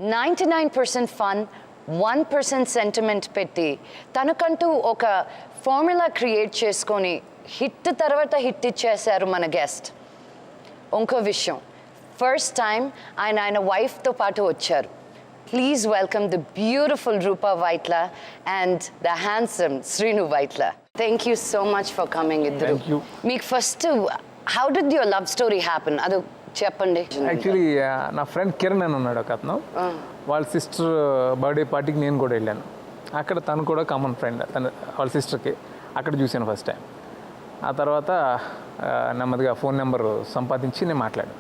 99% fun 1% sentiment పెట్టి తనకంటూ ఒక ఫార్ములా క్రియేట్ చేసుకొని హిట్ తర్వాత హిట్ ఇచ్చేశారు మన గెస్ట్. ఇంకో విషయం, ఫస్ట్ టైం ఆయన వైఫ్తో పాటు వచ్చారు. Please welcome the beautiful Roopa Vaitla and the handsome Sreenu Vaitla. Thank you so much for coming ఇద్దరు. మీకు first how did your love story happen అది చెప్పండి. యాక్చువల్లీ నా ఫ్రెండ్ కిరణ్ అని ఉన్నాడు ఒక అతను, వాళ్ళ సిస్టర్ బర్త్డే పార్టీకి నేను కూడా వెళ్ళాను. అక్కడ తను కూడా కామన్ ఫ్రెండ్, తన వాళ్ళ సిస్టర్కి అక్కడ చూశాను ఫస్ట్ టైం. ఆ తర్వాత నెమ్మదిగా ఫోన్ నెంబర్ సంపాదించి నేను మాట్లాడాను.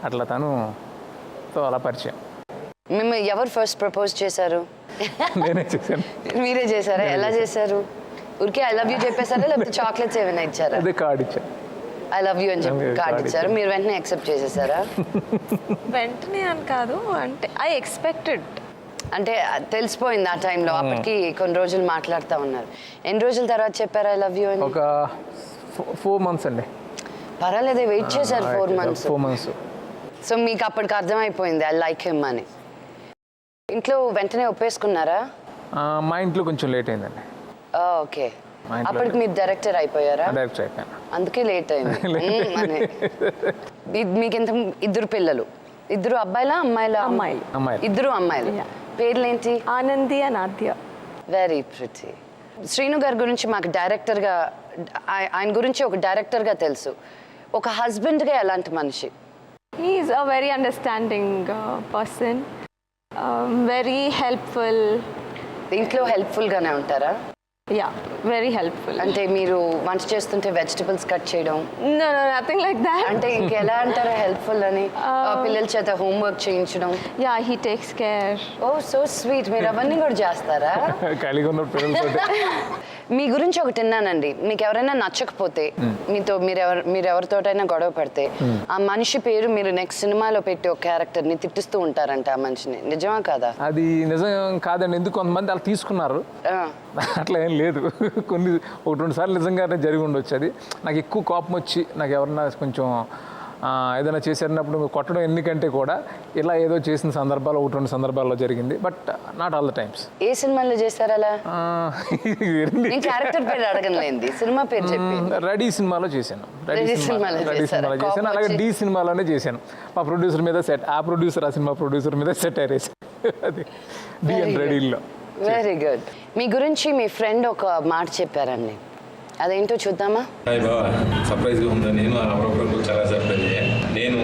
అట్లా తనుతో అలా పరిచయం. మేము ఎవరు ఫస్ట్ ప్రపోజ్ చేశారు? నేనే చేశాను. మీరే చేశారా? ఎలా చేశారు? ఊరికే ఐ లవ్ యూ చెప్పేశారా లేకపోతే చాక్లెట్స్ ఏమైనా ఇచ్చారా? అదే కార్డ్ ఇచ్చాను, ఐ లవ్ యూ అని చెప్పి కార్డ్ ఇచ్చారు. మీరు వెంటనే యాక్సెప్ట్ చేసేసారా? వెంటనే అని కాదు, అంటే ఐ ఎక్స్పెక్టెడ్. అంటే తెలిసిపోయింది ఆ టైంలో. అప్పటికి కొన్ని రోజులు మాట్లాడుతూ ఉన్నారు. ఎన్ని రోజుల తర్వాత చెప్పారు ఐ లవ్ యూ అని? ఒక 4 months అండి. పర్వాలేదే, వెయిట్ చేశారు 4 months. 4 months. సో మీకు అప్పటికి అర్థమైపోయింది ఐ లైక్ హిమ్ అని. ఇంట్లో వెంటనే ఒప్పేసుకున్నారా? మా ఇంట్లో కొంచెం లేట్ అయిందండి. ఓకే, అప్పటికి మీరు డైరెక్టర్ అయిపోయారా? డైరెక్టర్ అయిపోయాను, అందుకే లేట్ అయింది. మీకు ఎంత ఇద్దరు పిల్లలు? ఇద్దరు అబ్బాయిలా అమ్మాయిలా? అమ్మాయిలు. ఇద్దరు అమ్మాయిలు. పేర్లేంటి? Anandi and Aadya. Very pretty. Srinu గారి గురించి మాకు డైరెక్టర్గా, ఆయన గురించి ఒక డైరెక్టర్గా తెలుసు. ఒక హస్బెండ్గా ఎలాంటి మనిషి? He is a very understanding person, very helpful. ఇంట్లో హెల్ప్ఫుల్గానే ఉంటారా? Yeah, very helpful. అంటే మీరు వంట చేస్తుంటే వెజిటబుల్స్ కట్ చేయడం? No nothing like that. అంటే ఇంకెలా అంటారా హెల్ప్ఫుల్ అని? పిల్లల చేత హోంవర్క్ చేయించడం? Yeah, he takes care. Oh so sweet. మీరు అవన్నీ కూడా చేస్తారా? ఖాళీగా ఉన్న పిల్లలతో. మీ గురించి ఒకటి విన్నానండి, మీకు ఎవరైనా నచ్చకపోతే, మీతో మీరు ఎవరితోటైనా గొడవ పడితే ఆ మనిషి పేరు మీరు నెక్స్ట్ సినిమాలో పెట్టి ఒక క్యారెక్టర్ని తిట్టిస్తూ ఉంటారంట ఆ మనిషిని. నిజమా కాదా? అది నిజం కాదండి, ఎందుకు కొంతమంది అలా తీసుకున్నారు. అట్లా ఏం లేదు. కొన్ని 1-2 సార్లు నిజంగానే జరిగి ఉండొచ్చు. అది నాకు ఎక్కువ కోపం వచ్చి నాకు ఎవరన్నా కొంచెం ఏదైనా చేసేటప్పుడు కొట్టడం ఎందుకంటే కూడా ఇలా ఏదో చేసిన సందర్భాలు 1-2 సందర్భాల్లో జరిగింది, but not all the times. ఏ సినిమాలో చేశారు అలా? నేను క్యారెక్టర్ పేరు అడగలేండి, సినిమా పేరు చెప్పి. రెడీ సినిమాలో చేశాను. రెడీ సినిమాలో చేశాను. అలాగే డి సినిమాలోనే చేశాను. మా ప్రొడ్యూసర్ మీద సెట్, ఆ ప్రొడ్యూసర్ ఆ సినిమా ప్రొడ్యూసర్ మీద సెట్ అయ్యేసి అది డి అండ్ రెడీలో. Very good. మీ గురించి మీ ఫ్రెండ్ ఒక మాట చెప్పారండి, అదేంటో చూద్దామా? హాయ్ బాబా, సర్ప్రైజ్గా ఉందా? నేను అప్పుడప్పుడు చాలా సర్ప్రైజ్ అయ్యాను. నేను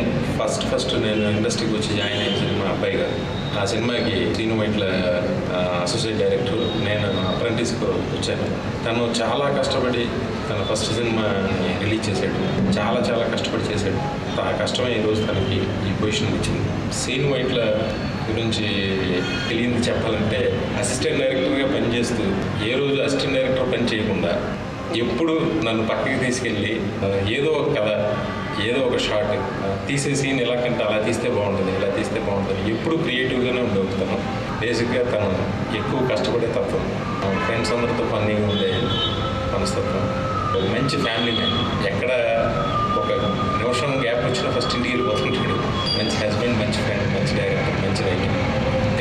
ఫస్ట్ నేను ఇండస్ట్రీకి వచ్చి జాయిన్ అయిన సినిమా అబ్బాయి గారు. ఆ సినిమాకి శ్రీను వైట్ల అసోసియేట్ డైరెక్టర్, నేను అప్రెంటిస్కి వచ్చాను. తను చాలా కష్టపడి తన ఫస్ట్ సినిమాని రిలీజ్ చేశాడు. చాలా కష్టపడి చేశాడు. ఆ కష్టమే ఈరోజు తనకి ఈ పొజిషన్ ఇచ్చింది. శ్రీను వైట్ల గురించి తెలియంది చెప్పాలంటే, అసిస్టెంట్ డైరెక్టర్గా పనిచేస్తూ ఏ రోజు అసిస్టెంట్ డైరెక్టర్ పని చేయకుండా ఎప్పుడు నన్ను పక్కకి తీసుకెళ్ళి ఏదో ఒక కథ, ఏదో ఒక షార్ట్ తీసే సీన్ ఎలా కంటే అలా తీస్తే బాగుంటుంది, ఇలా తీస్తే బాగుంటుంది, ఎప్పుడు క్రియేటివ్గానే ఉండవుతాను. బేసిక్గా తను ఎక్కువ కష్టపడే తత్వం, ఫ్రెండ్స్ అందరితో ఫన్నీగా ఉండే మనస్తత్వం, ఒక మంచి ఫ్యామిలీ మ్యాన్. ఎక్కడ ఒక నిమిషం గ్యాప్ వచ్చినా ఫస్ట్ ఇంటికి వెళ్ళిపోతుంటాడు. మంచి హస్బెండ్, మంచి ఫ్రెండ్, మంచి డైరెక్టర్, మంచి writer,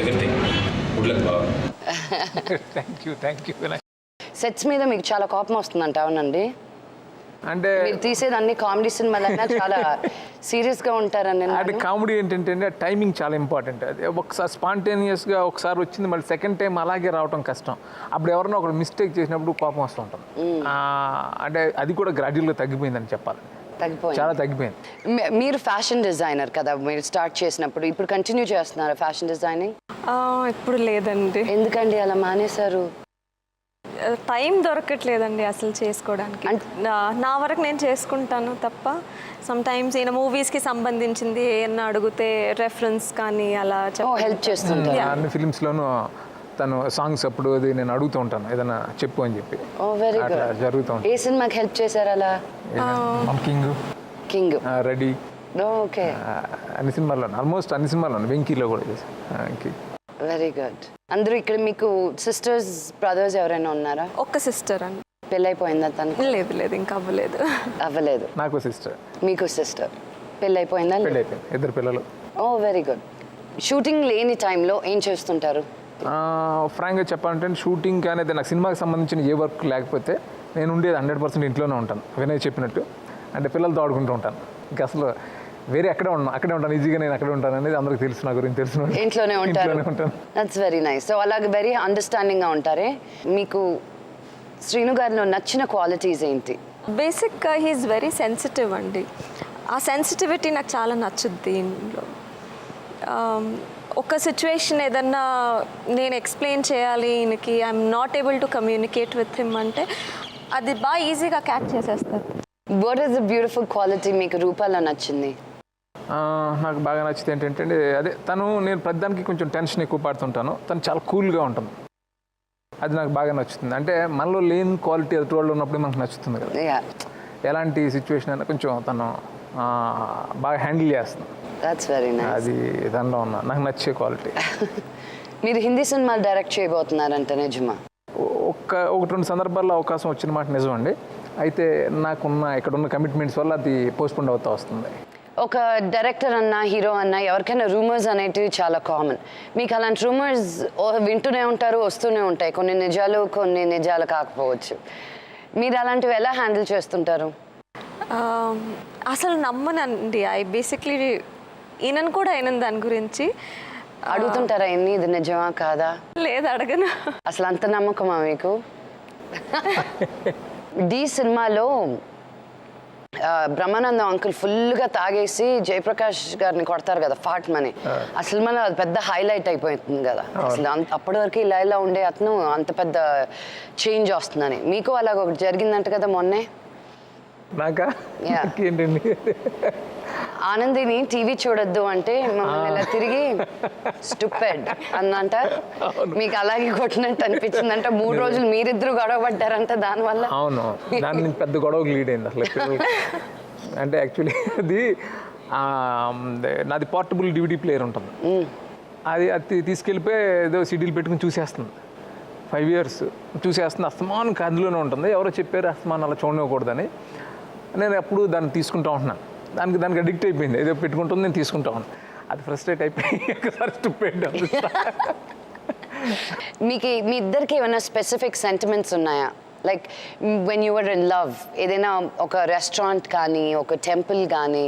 everything. Good luck Babu. Thank you. Sets మీద మీకు చాలా కోపం వస్తుందంట, అవునండి? అంటే మీరు తీసేది అన్ని కామెడీ సినిమాలైనా చాలా సీరియస్గా ఉంటారని. అంటే కామెడీ ఏంటంటే టైమింగ్ చాలా ఇంపార్టెంట్. అది ఒకసారి స్పాంటేనియస్గా ఒకసారి వచ్చింది, మళ్ళీ సెకండ్ టైం అలాగే రావడం కష్టం. అప్పుడు ఎవరైనా ఒకరు మిస్టేక్ చేసినప్పుడు కోపం వస్తూ ఉంటుంది. అంటే అది కూడా గ్రాడ్యువల్గా తగ్గిపోయిందని చెప్పాలి. చాలా తగ్గిపోయింది. మీరు ఫ్యాషన్ డిజైనర్ కదా, మీరు స్టార్ట్ చేసినప్పుడు. ఇప్పుడు కంటిన్యూ చేస్తున్నారా ఫ్యాషన్ డిజైనింగ్? ఇప్పుడు లేదండి. ఎందుకండి అలా మానేశారు? టైం దొరకట్లేదండి అసలు చేసుకోవడానికి. నా వరకు నేను చేసుకుంటాను తప్ప, సమ్ టైమ్స్ ఈయన మూవీస్కి సంబంధించింది ఏమన్నా అడిగితే రెఫరెన్స్ కానీ అలా హెల్ప్ చేస్తుంటాను. అన్ని ఫిలిమ్స్లోనూ తను సాంగ్స్ అప్పుడు అది నేను అడుగుతూ ఉంటాను, ఏదైనా చెప్పు అని చెప్పి. అట్లా జరుగుతూ ఉంటుంది. ఏ సినిమాకి హెల్ప్ చేశారు అలా? కింగ్, రెడీ, ఓకే, అన్ని సినిమాల్లో, ఆల్మోస్ట్ అన్ని సినిమాల్లో, వెంకీలో కూడా చేశాను. Very good. అందరూ ఇక్కడ మీకు సిస్టర్స్ బ్రదర్స్ ఎవరైనా ఉన్నారా? ఒక్క సిస్టర్ అండి. పెళ్ళైపోయిందా తనకు? లేదు, ఇంకా అవ్వలేదు. నాకు సిస్టర్. మీకు సిస్టర్. పెళ్ళైపోయిందా? పెళ్ళైపోయింది, 2 పిల్లలు. ఓ వెరీ గుడ్. షూటింగ్ లేని టైంలో ఏం చేస్తుంటారు? ఫ్రాంక్గా చెప్పాలంటే షూటింగ్ అనేది నాకు సినిమాకి సంబంధించిన ఏ వర్క్ లేకపోతే నేను ఉండేది 100% ఇంట్లోనే ఉంటాను. వినయ్ చెప్పినట్టు అంటే పిల్లలతో ఆడుకుంటూ ఉంటాను. ఇంకా అసలు వేరే అక్కడే ఉంటాను ఈజీగా, నేను అక్కడే ఉంటాను అనేది అందరికి తెలుసు, నా గురించి తెలిసిన ఇంట్లోనే ఉంటారు. That's very nice. సో అలాగే వెరీ అండర్స్టాండింగ్గా ఉంటారే. మీకు శ్రీను గారిలో నచ్చిన క్వాలిటీస్ ఏంటి? బేసిక్గా హీఈస్ వెరీ సెన్సిటివ్ అండి. ఆ సెన్సిటివిటీ నాకు చాలా నచ్చుద్ది దీనిలో. ఒక సిచ్యువేషన్ ఏదన్నా నేను ఎక్స్ప్లెయిన్ చేయాలి ఈయనకి, I'm not able to communicate with him అంటే అది బాగా ఈజీగా క్యాచ్ చేసేస్తారు. What is the beautiful quality మీకు రూపాలో నచ్చింది? నాకు బాగా నచ్చితే ఏంటంటే అదే నేను ప్రతిదానికి కొంచెం టెన్షన్ ఎక్కువ పడుతుంటాను, తను చాలా కూల్గా ఉంటుంది. అది నాకు బాగా నచ్చుతుంది. అంటే మనలో లేని క్వాలిటీ ఎదుటి వాళ్ళు ఉన్నప్పుడు మనకు నచ్చుతుంది కదా. ఎలాంటి సిచ్యువేషన్ అయినా కొంచెం తను బాగా హ్యాండిల్ చేస్తుంది. That's very nice. అది దానిలో నాకు నచ్చే క్వాలిటీ. మీరు హిందీ సినిమాలు డైరెక్ట్ చేయబోతున్నారంట, నిజమా? ఒకటి రెండు సందర్భాల్లో అవకాశం వచ్చిన మాట నిజం అండి. అయితే ఇక్కడున్న కమిట్మెంట్స్ వల్ల అది పోస్ట్పోన్ అవుతూ వస్తుంది. ఒక డైరెక్టర్ అన్నా హీరో అన్నా ఎవరికైనా రూమర్స్ అనేటివి చాలా కామన్. మీకు అలాంటి రూమర్స్ వింటూనే ఉంటారు, వస్తూనే ఉంటాయి. కొన్ని నిజాలు కాకపోవచ్చు. మీరు అలాంటివి ఎలా హ్యాండిల్ చేస్తుంటారు? అసలు నమ్మనండి. బేసిక్లీ ఈయనను కూడా అయిన దాని గురించి అడుగుతుంటారా ఎన్ని ఇది నిజమా కాదా? లేదు, అడగను. అసలు అంత నమ్మకమా మీకు? డి సినిమాలో బ్రహ్మానందం అంకుల్ ఫుల్గా తాగేసి జయప్రకాష్ గారిని కొడతారు కదా, ఫాట్ మని. అసలు మన అది పెద్ద హైలైట్ అయిపోతుంది కదా. అసలు అప్పటి వరకు ఇలా ఉండే అతను అంత పెద్ద చేంజ్ వస్తుందని. మీకు అలాగ ఒకటి జరిగిందంట కదా మొన్నే? నాకా? ఏంటండి? ఆనందిని టీవీ చూడొద్దు అంటే మమ్మల్ని ఇలా తిరిగి స్టూపిడ్ అన్నంట. మీకు అలాగే కొట్టినట్టు అనిపించిందంట. 3 రోజులు మీరిద్దరు గొడవ పడ్డారంట దానివల్ల. అవును, దాని పెద్ద గొడవకు లీడ్ అయింది అసలు. అంటే యాక్చువల్లీ అది నాది పోర్టబుల్ DVD ప్లేయర్ ఉంటుంది. అది తీసుకెళ్ళిపోయి ఏదో సిడీలు పెట్టుకుని చూసేస్తుంది. 5 years చూసేస్తుంది. అస్తమానం అందులోనే ఉంటుంది. ఎవరో చెప్పారు అస్తమానం అలా చూడకూడదని. నేను ఎప్పుడు దాన్ని తీసుకుంటా ఉంటున్నాను. దానికి అడిక్ట్ అయిపోయింది. ఏదో పెట్టుకుంటుంది, నేను తీసుకుంటా ఉన్నాను. అది ఫ్రస్ట్రేట్ అయిపోయి ఫస్ట్ పెట్టాను. మీకు మీ ఇద్దరికి ఏమైనా స్పెసిఫిక్ సెంటిమెంట్స్ ఉన్నాయా? Like when your in love, ఏదైనా ఒక రెస్టారెంట్ కానీ, ఒక టెంపుల్ కానీ,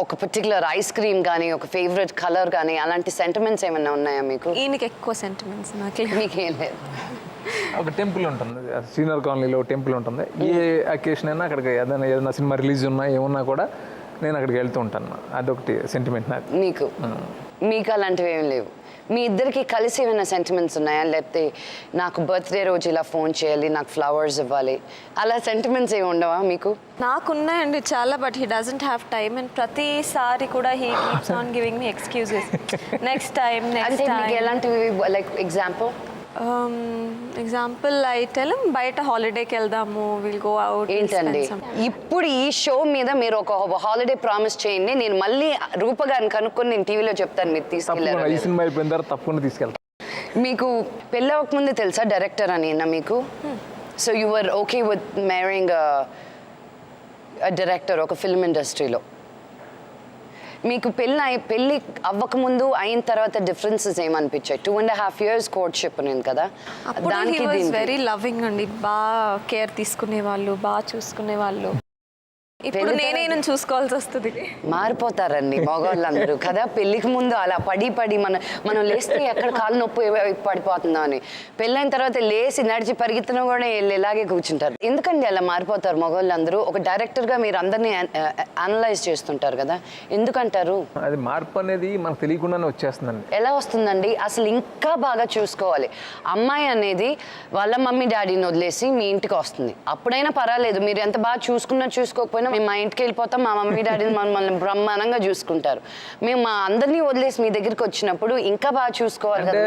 ఒక పర్టికులర్ ఐస్ క్రీమ్ కానీ, ఒక ఫేవరెట్ కలర్ కానీ, అలాంటి సెంటిమెంట్స్ ఏమైనా ఉన్నాయా మీకు? ఈయనకి ఎక్కువ సెంటిమెంట్స్, మీకేం లేదు. ఒక టెంపుల్ ఉంటుంది, సీనియర్ కాలనీలో టెంపుల్ ఉంటుంది. ఏ అకేషన్ అయినా అక్కడికి ఏదైనా సినిమా రిలీజ్ ఉన్నా ఏమున్నా కూడా నేను అక్కడికి వెళ్తూ ఉంటాను. అదొకటి సెంటిమెంట్ నాకు. మీకు అలాంటివి ఏం లేవు? మీ ఇద్దరికి కలిసి ఏమైనా సెంటిమెంట్స్ ఉన్నాయా? లేకపోతే నాకు బర్త్డే రోజు ఇలా ఫోన్ చేయాలి, నాకు ఫ్లవర్స్ ఇవ్వాలి, అలా సెంటిమెంట్స్ ఏమి ఉండవా మీకు? నాకున్నాయండి చాలా, but he doesn't have time. And ప్రతిసారి కూడా he keeps on giving me excuses. Next time ఎలాంటివి? Like example I tell him బయట హాలిడేకి వెళ్దాము, విల్ గో అవుట్. ఏంటండి ఇప్పుడు ఈ షో మీద మీరు ఒక హాలిడే ప్రామిస్ చేయండి, నేను మళ్ళీ రూప గారిని కనుక్కొని నేను టీవీలో చెప్తాను, మీరు తీసుకెళ్ళారు. ఈ సినిమా అయిపోయిన తర్వాత తప్పకుండా తీసుకెళ్తాను. మీకు పెళ్ళి అవ్వకముందే తెలుసా డైరెక్టర్ అని మీకు? So you were okay with మ్యారింగ్ director ఒక ఫిల్మ్ ఇండస్ట్రీలో. మీకు పెళ్ళి అవ్వకముందు అయిన తర్వాత డిఫరెన్సెస్ ఏమనిపించాయి? 2.5 years కోర్ట్షిప్ ఉంది కదా, దానికి వెరీ లవింగ్ అండి. బాగా కేర్ తీసుకునే వాళ్ళు, బాగా చూసుకునే వాళ్ళు. ఇప్పుడు నేనే చూసుకోవాల్సి వస్తుంది. మారిపోతారండి మగవాళ్ళందరూ కదా. పెళ్ళికి ముందు అలా పడి మనం లేస్తే ఎక్కడ కాలు నొప్పి పడిపోతుందో అని, పెళ్ళైన తర్వాత లేచి నడిచి పరిగెత్తడం కూడా ఇలాగే కూర్చుంటారు. ఎందుకండి అలా మారిపోతారు మగవాళ్ళందరూ? ఒక డైరెక్టర్గా మీరు అందరినీ అనలైజ్ చేస్తుంటారు కదా, ఎందుకంటారు? అది మార్పు అనేది మనకు తెలియకుండానే వచ్చేస్తుందండి. ఎలా వస్తుందండి? అసలు ఇంకా బాగా చూసుకోవాలి. అమ్మాయి అనేది వాళ్ళ మమ్మీ డాడీని వదిలేసి మీ ఇంటికి వస్తుంది. అప్పుడైనా పర్వాలేదు, మీరు ఎంత బాగా చూసుకోకపోయినా మేము మా ఇంటికి వెళ్ళిపోతాం, మా మమ్మీ డాడీని మమ్మల్ని బ్రహ్మాండంగా చూసుకుంటారు. మేము మా అందరినీ వదిలేసి మీ దగ్గరికి వచ్చినప్పుడు ఇంకా బాగా చూసుకోవాలి. అంటే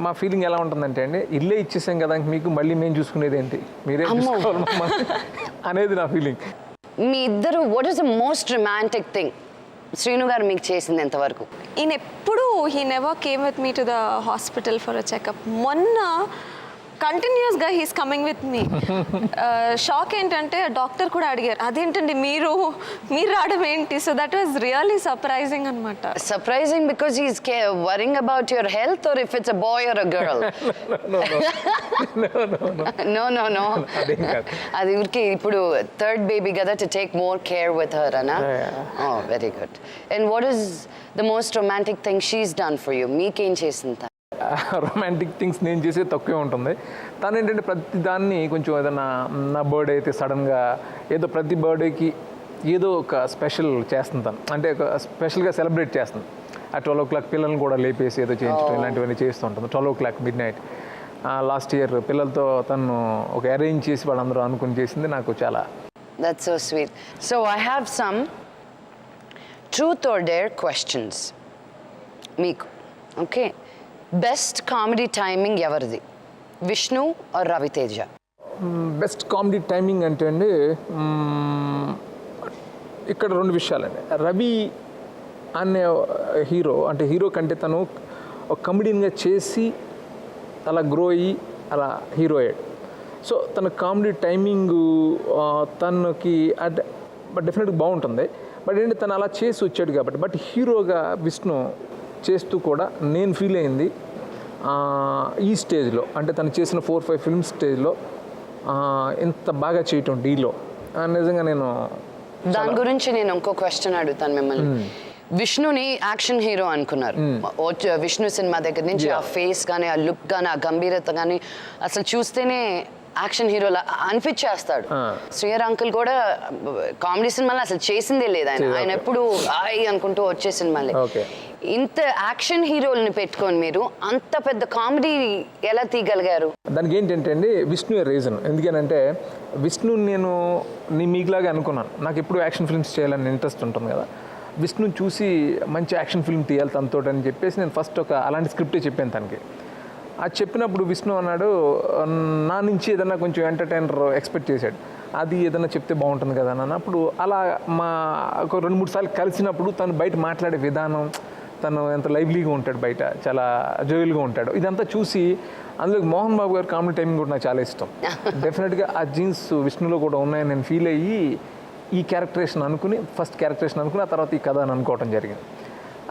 మా ఫీలింగ్ ఎలా ఉంటుందంటే అండి, ఇల్లే ఇచ్చేసాం కదా మీకు మళ్ళీ మేము చూసుకునేది ఏంటి, మీరే అనేది నా ఫీలింగ్. మీ ఇద్దరు what is the most romantic thing Srinu గారు మీకు చేసింది ఎంతవరకు? ఈయన ఎప్పుడు he never came with me to the hospital for a checkup. మొన్న కంటిన్యూస్గా he's coming with me. Shock ఏంటంటే డాక్టర్ కూడా అడిగారు అదేంటండి మీరు రావడం ఏంటి. So that was really surprising అనమాట. Surprising because he's worrying about your health or if it's a boy or a girl? No. అదేం కాదు. అది ఊరికి ఇప్పుడు థర్డ్ బేబీ కదా to take more care with her అనా. Oh very good. And what is the most romantic thing she's done for you? మీకేం చేసింది? Romantic things నేను చేసే తక్కువే ఉంటుంది. తను ఏంటంటే ప్రతి దాన్ని కొంచెం ఏదైనా నా బర్త్డే అయితే సడన్గా ఏదో ప్రతి బర్త్డేకి ఏదో ఒక స్పెషల్ చేస్తుంది తను. అంటే ఒక స్పెషల్గా సెలబ్రేట్ చేస్తుంది. ఆ 12 o'clock పిల్లల్ని కూడా లేపేసి ఏదో చేయించడం ఇలాంటివన్నీ చేస్తూ ఉంటుంది. 12 o'clock midnight. లాస్ట్ ఇయర్ పిల్లలతో తను ఒక అరేంజ్ చేసి వాళ్ళందరూ అనుకుని చేసింది నాకు చాలా. That's so sweet. So I have some truth or dare questions. మీకు ఓకే, బెస్ట్ కామెడీ టైమింగ్ ఎవరిది, Vishnu or Raviteja? Best comedy timing అంటే అండి ఇక్కడ 2 విషయాలండి. రవి అనే హీరో అంటే హీరో కంటే తను ఒక కమెడీన్గా చేసి అలా గ్రో అయ్యి అలా హీరో అయ్యాడు. సో తన కామెడీ టైమింగ్ తనకి అంటే డెఫినెట్గా బాగుంటుంది. బట్ ఏంటి తను అలా చేసి వచ్చాడు కాబట్టి. బట్ హీరోగా విష్ణు చేస్తూ కూడా నేను ఫీల్ అయింది ఈ స్టేజ్లో అంటే తను చేసిన 4-5 ఫిల్మ్ స్టేజ్లో ఎంత బాగా చేయటం డీలో నిజంగా నేను దాని గురించి నేను ఇంకో క్వశ్చన్ అడుగుతాను మిమ్మల్ని. విష్ణుని యాక్షన్ హీరో అనుకున్నారు. విష్ణు సినిమా దగ్గర నుంచి ఆ ఫేస్ కానీ ఆ లుక్ కానీ ఆ గంభీరత కానీ అసలు చూస్తేనే యాక్షన్ హీరోలా అనిపించేస్తాడు. శ్రీయర్ అంకుల్ కూడా కామెడీ సినిమాలో అసలు చేసిందే లేదు ఆయన ఎప్పుడు ఆయ్ అనుకుంటూ వచ్చే సినిమాలే. ఇంత యాక్షన్ హీరోల్ని పెట్టుకొని మీరు అంత పెద్ద కామెడీ ఎలా తీయగలిగారు? దానికి ఏంటంటే అండి విష్ణు రీజన్. ఎందుకనంటే విష్ణు నేను మీకులాగా అనుకున్నాను. నాకు ఎప్పుడు యాక్షన్ ఫిల్మ్స్ చేయాలని ఇంట్రెస్ట్ ఉంటుంది కదా. విష్ణు చూసి మంచి యాక్షన్ ఫిల్మ్ తీయాలి తనతో అని చెప్పేసి నేను ఫస్ట్ ఒక అలాంటి స్క్రిప్టే చెప్పాను తనకి. అది చెప్పినప్పుడు విష్ణు అన్నాడు నా నుంచి ఏదన్నా కొంచెం ఎంటర్టైనర్ ఎక్స్పెక్ట్ చేశాడు. అది ఏదన్నా చెప్తే బాగుంటుంది కదా అన్నప్పుడు అలా మా ఒక 2-3 సార్లు కలిసినప్పుడు తను బయట మాట్లాడే విధానం, తను ఎంత లైవ్లీగా ఉంటాడు, బయట చాలా జోయల్గా ఉంటాడు. ఇదంతా చూసి అందులో మోహన్ బాబు గారు కామెడీ టైమింగ్ కూడా నాకు చాలా ఇష్టం. డెఫినెట్గా ఆ జీన్స్ విష్ణులో కూడా ఉన్నాయని నేను ఫీల్ అయ్యి ఈ క్యారెక్టరేషన్ అనుకుని ఫస్ట్ క్యారెక్టరేషన్ అనుకుని ఆ తర్వాత ఈ కథ అని అనుకోవడం జరిగింది.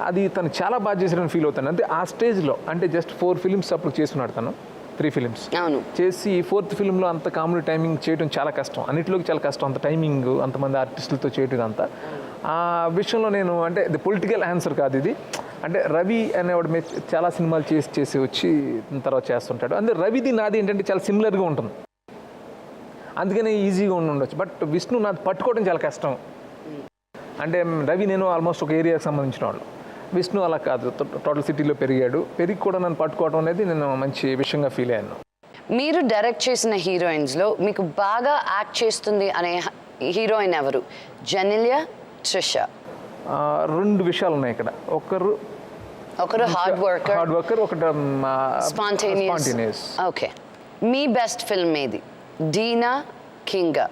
అది తను చాలా బాగా చేశారని ఫీల్ అవుతాను. అంటే ఆ స్టేజ్లో అంటే జస్ట్ 4 ఫిలిమ్స్ అప్పుడు చేస్తున్నాడు తను, 3 ఫిలిమ్స్ చేసి 4th ఫిలింలో అంత కామెడీ టైమింగ్ చేయడం చాలా కష్టం. అన్నింటిలోకి చాలా కష్టం అంత టైమింగ్ అంతమంది ఆర్టిస్టులతో చేయడం అంతా. ఆ విషయంలో నేను అంటే ఇది పొలిటికల్ ఆన్సర్ కాదు ఇది. అంటే రవి అనేవాడు చాలా సినిమాలు చేసి వచ్చి తర్వాత చేస్తుంటాడు. అంటే రవిది నాది ఏంటంటే చాలా సిమిలర్గా ఉంటుంది, అందుకనే ఈజీగా ఉండొచ్చు. బట్ విష్ణు నాది పట్టుకోవడం చాలా కష్టం. అంటే రవి నేను ఆల్మోస్ట్ ఒక ఏరియాకి సంబంధించిన వాళ్ళు, విష్ణు అలా కాదు, టోటల్ సిటీలో పెరిగి కూడా నన్ను పట్టుకోవడం అనేది నేను మంచి విషయంగా ఫీల్ అయ్యాను. మీరు డైరెక్ట్ చేసిన హీరోయిన్స్లో మీకు బాగా యాక్ట్ చేస్తుంది అనే హీరోయిన్ ఎవరు? జెనిలియా, త్రిష? 2 విషయాలు ఉన్నాయి ఇక్కడ. ఒకరు హార్డ్ వర్కర్, ఒకటి స్పాంటేనియస్. ఓకే, మీ బెస్ట్ ఫిల్మ్ ఏది? డీనా, కింగా?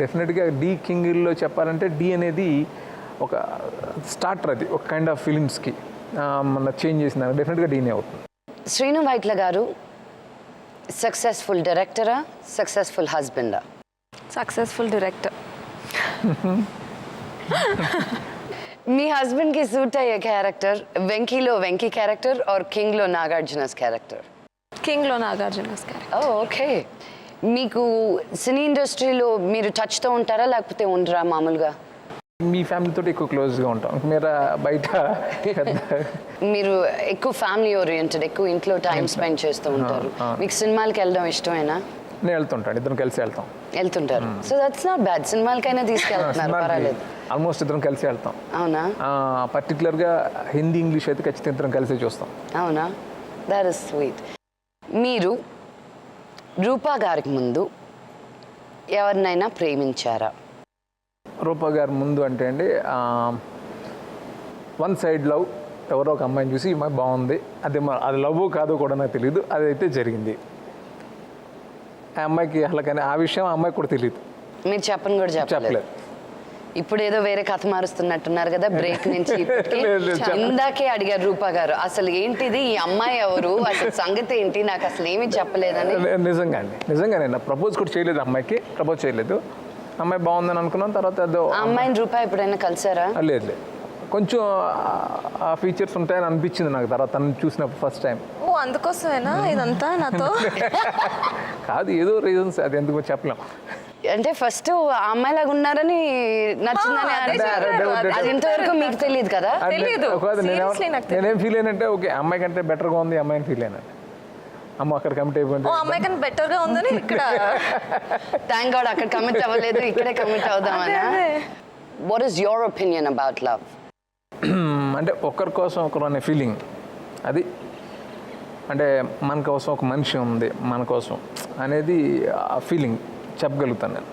డెఫినెట్గా డి. కింగ్లో చెప్పాలంటే డి అనేది ఒక స్టార్టర్, అది ఒక కైండ్ ఆఫ్ ఫిలిమ్స్కి మన చేంజ్ చేసిన డెఫినెట్గా డీనే అవుతుంది. శ్రీను వైట్ల గారు సక్సెస్ఫుల్ డైరెక్టరా, సక్సెస్ఫుల్ హస్బెండా? Successful director. మీ హస్బెండ్కి సూట్ అయ్యే క్యారెక్టర్ వెంకీలో వెంకీ క్యారెక్టర్ ఆర్ కింగ్లో నాగార్జునస్ క్యారెక్టర్? కింగ్లో నాగార్జునస్ క్యారెక్టర్. ఓకే. మీకు సినీ ఇండస్ట్రీలో మీరు టచ్తో ఉంటారా లేకపోతే ఉండరా మామూలుగా? మీ ఫ్యామిలీతో ఎక్కువ క్లోజ్గా ఉంటాం. మీరు బయట మీరు ఎక్కువ ఫ్యామిలీ ఓరియంటెడ్, ఎక్కువ ఇంట్లో టైం స్పెండ్ చేస్తూ ఉంటారు. మీకు సినిమాలకి వెళ్ళడం ఇష్టమేనా? నేను వెళ్తుంటాను, ఇద్దరం కలిసి వెళ్తుంటారు. So that's not bad. సినిమాలకైనా తీసుకెళ్తున్నారు, పర్వాలేదు. ఆల్మోస్ట్ ఇద్దరం కలిసి వెళ్తాం. అవునా? పర్టికులర్గా హిందీ, ఇంగ్లీష్ అయితే ఖచ్చితంగా ఇద్దరం కలిసి చూస్తాం. అవునా? That is sweet. మీరు రూపా గారికి ముందు ఎవరినైనా ప్రేమించారా? రూపా గారి ముందు అంటే అండి 1 సైడ్ లవ్. ఎవరో ఒక అమ్మాయిని చూసి ఈ అమ్మాయి బాగుంది, అది లవ్ కాదో కూడా నాకు తెలియదు, అదైతే జరిగింది. ఆ అమ్మాయికి అసలు కానీ ఆ విషయం ఆ అమ్మాయికి కూడా తెలియదు. మీరు చెప్పని కూడా చెప్పలేదు. ఇప్పుడు ఏదో వేరే కథ మారుస్తున్నట్టున్నారు కదా బ్రేక్ నుంచి ఇప్పటికి. లేదు, లేదు, చెప్పండి. ఇందాకే అడిగారు రూపా గారు, అసలు ఏంటిది ఈ అమ్మాయి ఎవరు, అసలు సంగతి ఏంటి, నాకు అసలు ఏమీ చెప్పలేదని. నిజంగానే నా ప్రపోజ్ కూడా చేయలేదు, అమ్మాయికి ప్రపోజ్ చేయలేదు. అమ్మాయి బాగుందని అనుకున్నాను. తర్వాత అదో ఆ అమ్మాయిని రూపా ఎప్పుడైనా కలిసారా? లేదు లేదు, కొంచెం ఆ ఫీచర్స్ ఉంటాయని అనిపించింది నాకు తర్వాత తను చూసినప్పుడు ఫస్ట్ టైం. ఓ అందుకోసమేనా ఇదంతా నాతో? కాదు, ఏదో రీజన్స్, అది ఎందుకో చెప్పలేం. అంటే ఫస్ట్ ఆ అమ్మాయి లాగా ఉన్నారని నచ్చిందని అదే అన్నారు. చెప్పారు. అది ఇంతవరకు మీకు తెలియదు కదా. తెలీదు. Seriously నాకు తెలీదు. నేనేం ఫీల్ అయినంటే ఓకే అమ్మాయి కంటే బెటర్గా ఉంది అమ్మాయిని ఫీల్ అయినా. అమ్మ అక్కడ కమిట్ అయిపోయింది. ఓ అమ్మాయి కన్నా బెటర్ గా ఉందని ఇక్కడ. థ్యాంక్ గాడ్ అక్కడ కమిట్ అవ్వలేదు, ఇక్కడే కమిట్ అవుదామనా. What is your opinion about love? అంటే ఒకరి కోసం ఒకరు అనే ఫీలింగ్ అది, అంటే మన కోసం ఒక మనిషి ఉంది మన కోసం అనేది ఆ ఫీలింగ్ చెప్పగలుగుతాను నేను.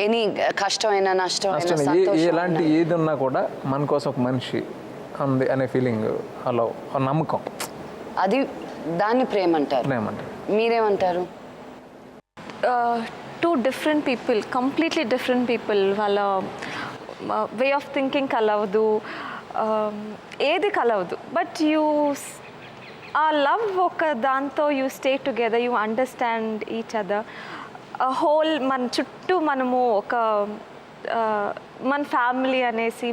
ఎనీ కష్టమైనా నష్టమైనా అసలు ఎలాంటి ఏది ఉన్నా కూడా మన కోసం ఒక మనిషి ఉంది అనే ఫీలింగ్, అలా నమ్మకం, అది దాన్ని ప్రేమ అంటారు. ఏమంటారు మీరేమంటారు? Two different people, completely different people, వాళ్ళ వే ఆఫ్ థింకింగ్ కలవదు, ఏది కలవదు. బట్ ఆ లవ్ ఒక దాంతో you stay together, you understand each other. Whole మన చుట్టూ మనము ఒక మన ఫ్యామిలీ అనేసి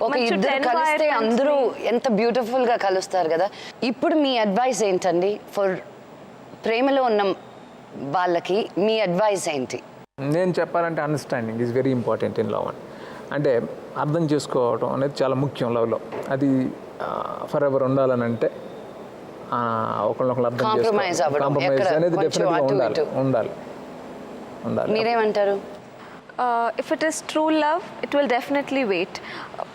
ఒక ఇద్దరు కలిస్తే అందరూ ఎంత బ్యూటిఫుల్ గా కలుస్తారు కదా. ఇప్పుడు మీ అడ్వైస్ ఏంటండి ఫర్ ప్రేమలో ఉన్న వాళ్ళకి? మీ అడ్వైస్ ఏంటి? నేను చెప్పాలంటే understanding is very important in love. అంటే అర్థం చేసుకోవడం అనేది చాలా ముఖ్యం లవ్లో. అది ఫర్ ఎవర్ ఉండాలని అంటే ఒకళ్ళొకళ్ళు అర్థం Compromise చేసుకోవాలి. అవ్వడం, కాంప్రమైజ్ ఎక్కడ అనేది కొంచెం డెఫినెట్గా అటు ఉండాలి ఇటు. ఉండాలి ఉండాలి. మీరేమంటారు? If it is true love it will definitely wait.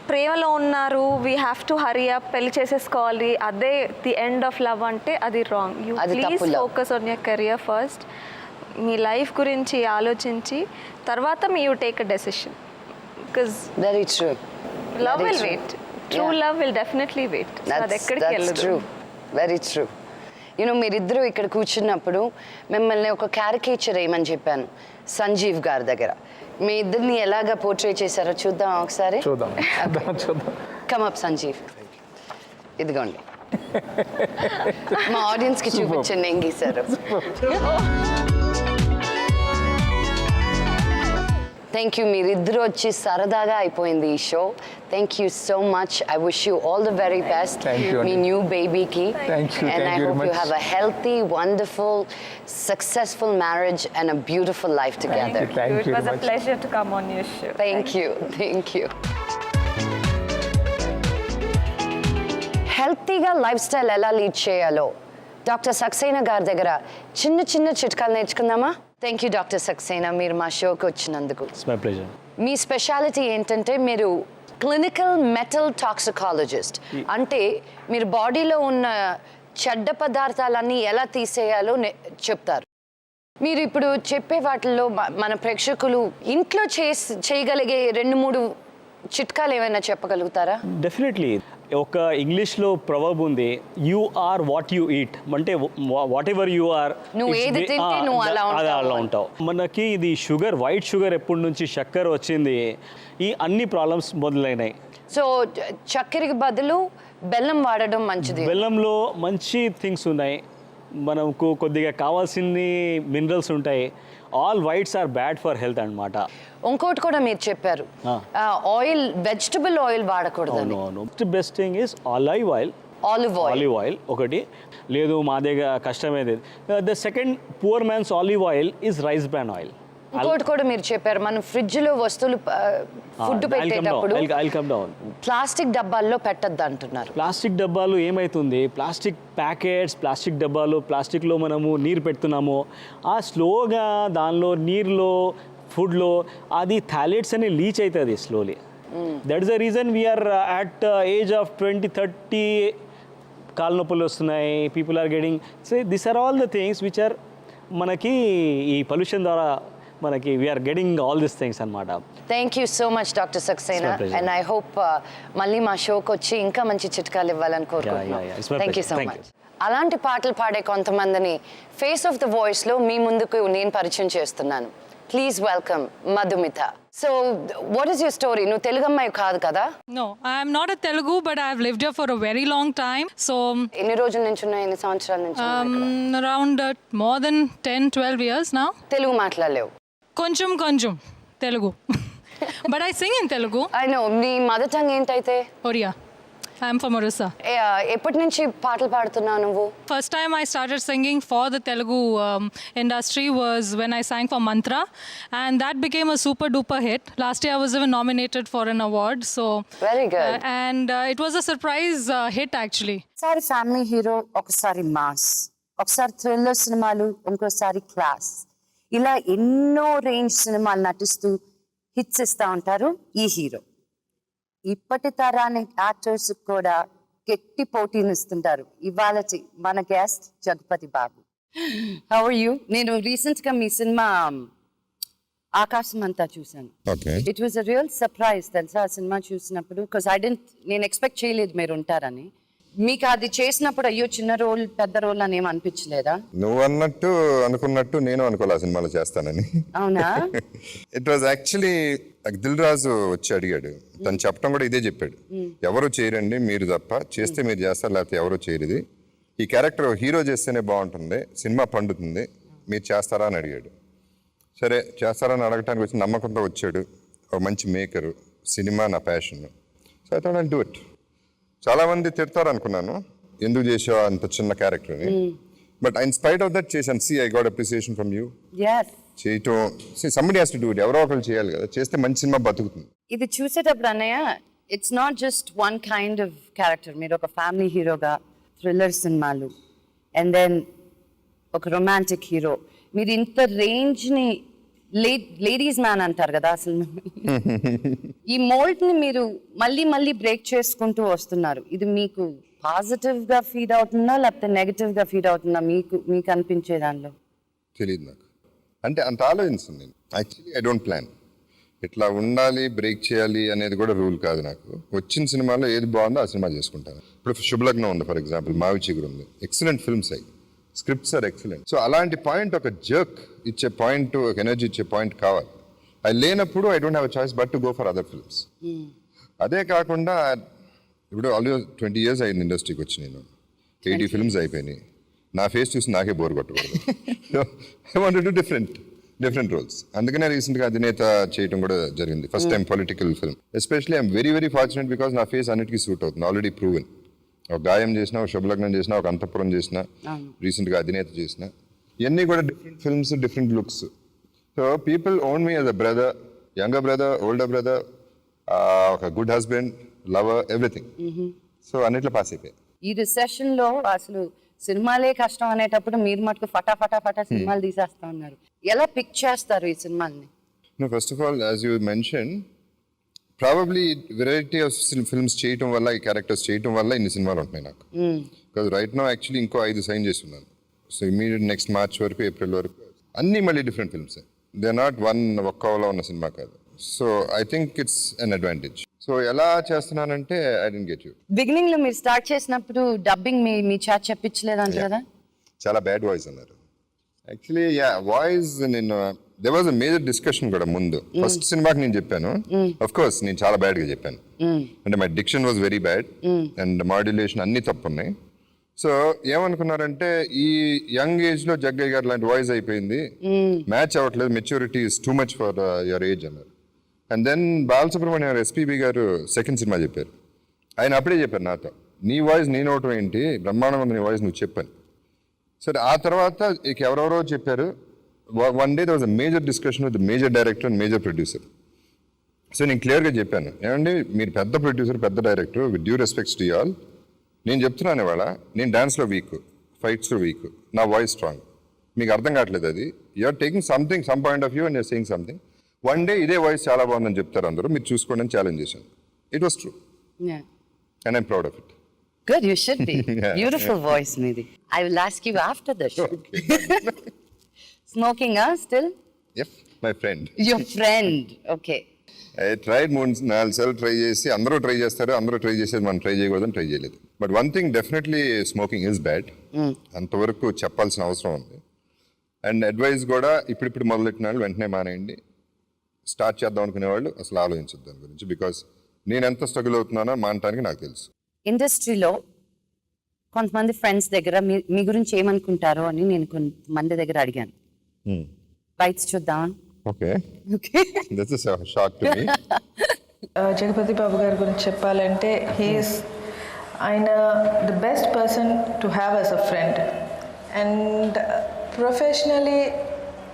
ప్రేమలో ఉన్నారు, we have to hurry up, పెళ్లి చేసేసుకోవాలి, అదే ది ఎండ్ ఆఫ్ లవ్ అంటే అది రాంగ్. యూ అది ప్లీజ్ తప్పు love. Focus on your career first. మీ లైఫ్ గురించి ఆలోచించి తర్వాత మీ you take a decision. Because very true. Love will wait, true love will definitely wait. అది ఎక్కడికి వెళ్ళదు. True, very true. యూనో మీరిద్దరూ ఇక్కడ కూర్చున్నప్పుడు మిమ్మల్ని ఒక క్యారికేచర్ వేయమని చెప్పాను సంజీవ్ గారి దగ్గర. మీ ఇద్దరిని ఎలాగా పోర్ట్రే చేశారో చూద్దాం ఒకసారి. చూద్దాం చూద్దాం. కమ్ అప్ సంజీవ్, ఇదిగోండి. మా ఆడియన్స్కి చూపించండి ఏం గీశారు. థ్యాంక్ యూ, మీరిద్దరు వచ్చి సరదాగా అయిపోయింది ఈ show. Thank you so much. I wish you all the very best Thank you, me Andy. New బేబీకి. Thank you, And thank I you very hope you much. have a healthy, wonderful, successful marriage and a beautiful life together. Thank you It was very a much. pleasure to come on your show. Thank you. Thank you. హెల్తీగా life style ఎలా lead చేయాలో doctor Saxena గారి దగ్గర చిన్న చిన్న చిట్కాలు నేర్చుకుందామా? Thank you doctor Saxena, మీరు మా షోకి వచ్చినందుకు. It's my pleasure. Me speciality ఏంటంటే మీరు క్లినికల్ మెటల్ టాక్సికాలజిస్ట్. అంటే మీరు బాడీలో ఉన్న చెడ్డ పదార్థాలన్నీ ఎలా తీసేయాలో చెప్తారు. మీరు ఇప్పుడు చెప్పే వాటిల్లో మన ప్రేక్షకులు ఇంట్లో చేయగలిగే 2-3 చిట్కాలు ఏమైనా చెప్పగలుగుతారా? డెఫినెట్లీ. ఒక ఇంగ్లీష్లో ప్రవర్బ్ ఉంది, you are what you eat. అంటే వాట్ ఎవర్ యూ ఆర్, నువ్వు ఏది తింటే నువ్వు అలా అలా ఉంటావు. మనకి ఇది షుగర్, వైట్ షుగర్ ఎప్పటి నుంచి చక్కెర వచ్చింది, ఈ అన్ని ప్రాబ్లమ్స్ మొదలైనాయి. సో చక్కెరకి బదులు బెల్లం వాడడం మంచిది. బెల్లంలో మంచి థింగ్స్ ఉన్నాయి, మనకు కొద్దిగా కావాల్సిన మినరల్స్ ఉంటాయి. All whites are bad for health అన్నమాట. ఇంకోటి కూడా మీరు చెప్పారు, ఆయిల్, వెజిటబుల్ ఆయిల్ వాడకూడదు. అవును, best thing is olive oil. Olive oil ఒకటి లేదు, మా దగ్గర కష్టమేది. The second poor man's olive oil is rice bran oil. ఇంకోటి కూడా మీరు చెప్పారు, మనం ఫ్రిడ్జ్ లో వస్తువులు ఫుడ్ పెట్టేటప్పుడు ప్లాస్టిక్ డబ్బాల్లో పెట్టద్దు అంటున్నారు. ప్లాస్టిక్ డబ్బాలు ఏమవుతుంది, ప్లాస్టిక్ ప్యాకెట్స్, ప్లాస్టిక్ డబ్బాలు, ప్లాస్టిక్లో మనము నీరు పెడుతున్నాము, ఆ స్లోగా దానిలో నీరులో ఫుడ్లో అది థాలెట్స్ అని లీచ్ అవుతుంది slowly. That is the reason we are at age of 20-30 కాళ్ళ నొప్పులు వస్తున్నాయి. People are getting, so this are all the things which are మనకి ఈ పొల్యూషన్ ద్వారా మనకి we are getting all this things అన్నమాట. Thank you so much doctor Saxena, and I hope మళ్ళీ మా షోకి వచ్చి ఇంకా మంచి చిట్కాలు ఇవ్వాలని కోరుకుంటున్నాను. Thank you so much. అలాంటి పాటలు పాడే కొంతమందిని ఫేస్ ఆఫ్ ద వాయిస్లో మీ ముందుకు నేను పరిచయం చేస్తున్నాను. Please welcome Madhumita. So what is your story? నువ్వు తెలుగు అమ్మాయి కాదు కదా? No, I am not a Telugu, but I have lived here for a very long time. So, ఎన్ని రోజుల నుంచి ఉన్నాయి, ఎన్ని సంవత్సరాల నుంచి ఉన్నాయి ఇక్కడ? around more than 10-12 years now. Telugu మాట్లాడలేవు? Koncham Telugu. But I sing in Telugu. I know. నీ మదర్ టంగ్ ఏంటైతే? Oriya. I am from Orissa. ఎప్పటి నుంచి పాటలు పాడుతున్నావు నువ్వు? First time I started singing for the Telugu industry was when I sang for Mantra, and that became a super duper hit. Last year I was even nominated for an award. So Very good. And it was a surprise hit actually. ఒకసారి family hero, ఒకసారి mass, ఒకసారి thriller సినిమాలు, ఇంకోసారి class, ఇలా ఎన్నో range సినిమాలు నటిస్తూ hits ఇస్తూ ఉంటారు ఈ హీరో. ఇప్పటి తరానికి యాక్టర్స్ కూడా గట్టి పోటీనిస్తుంటారు. ఇవాళ మన guest Jagapathi Babu. How are you? నేను రీసెంట్ గా మీ సినిమా ఆకాశం అంతా చూసాను. Okay. It was a real surprise తెలుసా ఆ సినిమా చూసినప్పుడు. బికాస్ నేను ఎక్స్పెక్ట్ చేయలేదు మీరు ఉంటారని. మీకు అది చేసినప్పుడు అయ్యో చిన్న రోల్ పెద్ద రోల్ అని ఏం అనిపించలేదా? నువ్వు అన్నట్టు అనుకున్నట్టు నేను అనుకోలే ఆ సినిమాలో చేస్తానని. అవునా? It was actually Dil Raju వచ్చి అడిగాడు. తను చెప్పడం కూడా ఇదే చెప్పాడు, ఎవరు చేయరండి మీరు తప్ప, చేస్తే మీరు చేస్తారు లేకపోతే ఎవరు చేయరు. ఇది ఈ క్యారెక్టర్ హీరో చేస్తేనే బాగుంటుంది, సినిమా పండుతుంది, మీరు చేస్తారా అని అడిగాడు. సరే చేస్తారని అడగటానికి వచ్చి నమ్మకంతో వచ్చాడు. ఒక మంచి మేకరు, సినిమా నా passion. So I thought I'll do it. చాలా మంది తిడతారు అనుకున్నాను, ఎందుకు చేసావు అంత చిన్న క్యారెక్టర్ని, but in spite of that చేశాను. I got appreciation from you. yes. చేయటం somebody has to do it. ఎవరో ఒకరు చేయాలి కదా, చేస్తే మంచి సినిమా బతుకుతుంది. ఇది చూసేటప్పుడు అన్నయ్య, it's not just one kind of character. మీరు ఒక ఫ్యామిలీ హీరోగా థ్రిల్లర్ సినిమాలు, అండ్ దెన్ ఒక రొమాంటిక్ హీరో. మీరు ఇంత రేంజ్ని లేడీస్ మ్యాన్ అంటారు కదా అసలు. ఈ మోల్డ్ని మీరు మళ్ళీ మళ్ళీ బ్రేక్ చేసుకుంటూ వస్తున్నారు. ఇది మీకు పాజిటివ్గా ఫీడ్ అవుతుందా లేకపోతే నెగిటివ్గా ఫీడ్ అవుతుందా మీకు అనిపించే దానిలో? తెలియదు నాకు, అంటే అంత ఆలోచిస్తుంది నేను. యాక్చువల్లీ ఐ డోంట్ ప్లాన్ ఇట్లా ఉండాలి బ్రేక్ చేయాలి అనేది కూడా రూల్ కాదు నాకు. వచ్చిన సినిమాలో ఏది బాగుందో ఆ సినిమా చేసుకుంటాను. ఇప్పుడు శుభలగ్నం ఉంది ఫర్ ఎగ్జాంపుల్, మావి చిగురు ఉంది, ఎక్సలెంట్ ఫిల్మ్స్ అయ్యి, స్క్రిప్ట్స్ ఆర్ ఎక్సలెంట్. సో అలాంటి పాయింట్, ఒక జర్క్ ఇచ్చే పాయింట్, ఒక ఎనర్జీ ఇచ్చే పాయింట్ కావాలి. అది లేనప్పుడు I don't have a choice but to go for other films. అదే కాకుండా ఇప్పుడు ఆల్రెడీ 20 years అయింది ఇండస్ట్రీకి వచ్చి, నేను 80 films అయిపోయినాయి. నా ఫేస్ చూసి నాకే బోర్ కొట్టకూడదు. I want to different roles. అందుకనే రీసెంట్గా అధినేత చేయడం కూడా జరిగింది, first time political film. Especially I'm very very fortunate because నా ఫేస్ అన్నిటికీ సూట్ అవుతుంది, ఆల్రెడీ ప్రూవెన్. ఒక గాయం చేసిన, ఒక శుభలగ్నం చేసిన, ఒక అంతఃపురం చేసిన, రీసెంట్గా అధినేత చేసిన, ఇవన్నీ కూడా different films, different looks. So people own me as a brother, younger brother, older brother, ఒక good husband, lover, everything. So అన్నిట్లో పాస్ అయిపోయాయి. ఈ రిసెషన్ లో అసలు సినిమాలే కష్టం అనేటప్పుడు మీరు మటుకు ఫటా సినిమాలు తీసేస్తా ఉన్నారు. ఎలా పిక్ చేస్తారు ఈ సినిమాల్ని? First of all as you mention, probably variety of films చేయటం వల్ల, ఈ క్యారెక్టర్స్ చేయటం వల్ల ఇన్ని సినిమాలు ఉంటున్నాయి నాకు. బికాజ్ రైట్ నో యాక్చువల్లీ ఇంకో 5 సైన్ చేస్తున్నాను. సో ఇమీడియట్ నెక్స్ట్ మార్చ్ వరకు, ఏప్రిల్ వరకు అన్నీ మళ్ళీ different films. They are not ఒక్కలో ఉన్న సినిమా కాదు. So I think it's an advantage. So ఎలా చేస్తున్నానంటే I don't get you. Beginning లో మీరు స్టార్ట్ చేసినప్పుడు డబ్బింగ్ మీ చాట్ చెప్పించలేదంట కదా? చాలా బ్యాడ్ వాయిస్ అన్నారు. యాక్చువల్లీ వాయిస్ నేను there was a major discussion కూడా ముందు. ఫస్ట్ సినిమాకి నేను చెప్పాను, అఫ్ కోర్స్ నేను చాలా బ్యాడ్గా చెప్పాను. అంటే my diction was very bad and modulation అన్ని తప్పు ఉన్నాయి. సో ఏమనుకున్నారంటే ఈ యంగ్ ఏజ్ లో జగ్గయ్య గారు లాంటి వాయిస్ అయిపోయింది, మ్యాచ్ అవ్వట్లేదు, maturity is too much for your age అన్నారు. అండ్ దెన్ బాలసుబ్రహ్మణ్యం ఎస్పీబీ గారు సెకండ్ సినిమా చెప్పారు. ఆయన అప్పుడే చెప్పారు నాతో, నీ వాయిస్ నేను అవటం ఏంటి, బ్రహ్మాండంగా ఉంది నీ వాయిస్, నువ్వు చెప్పాను. సరే ఆ తర్వాత ఇక ఎవరెవరో చెప్పారు. One day there was a major discussion with the major director and major producer. So నేను క్లియర్గా చెప్పాను, ఏమండి మీరు పెద్ద ప్రొడ్యూసర్, పెద్ద director, with due respects to you all, నేను చెప్తున్నాను ఇవాళ నేను డాన్స్లో వీక్, ఫైట్స్లో వీక్, నా వాయిస్ స్ట్రాంగ్, మీకు అర్థం కావట్లేదు. అది you're taking something, some point of view and you're saying something. One day ఇదే వాయిస్ చాలా బాగుందని చెప్తారు అందరూ, మీరు చూసుకోండి అని ఛాలెంజ్ చేశాను. It was true and I'm proud of it. Good, you should be. Beautiful voice, Nidhi. I will ask you after the show. Smoking, still? Yep, my friend. Your friend, okay. I tried 4 సార్లు try చేసి, అందరూ try చేస్తారు, అందరూ try చేసేది మనం try చేయకూడదని try చేయలేదు. But one thing definitely smoking is bad, అంతవరకు చెప్పాల్సిన అవసరం ఉంది. అండ్ అడ్వైస్ కూడా ఇప్పుడు మొదలెట్టిన వాళ్ళు వెంటనే మానేయండి. స్టార్ట్ చేద్దాం అనుకునే వాళ్ళు అసలు ఆలోచించద్దు దాని గురించి. బికాస్ నేను ఎంత స్ట్రగుల్ అవుతున్నానో మానటానికి నాకు తెలుసు. ఇండస్ట్రీలో కొంతమంది ఫ్రెండ్స్ దగ్గర మీ గురించి ఏమనుకుంటారో అని నేను కొంతమంది దగ్గర అడిగాను. బైట్స్ చూద్దాం. Okay, that's a shock to me. Jagapathi Babu గారి గురించి చెప్పాలంటే ఆయన the best person to have as a friend. And professionally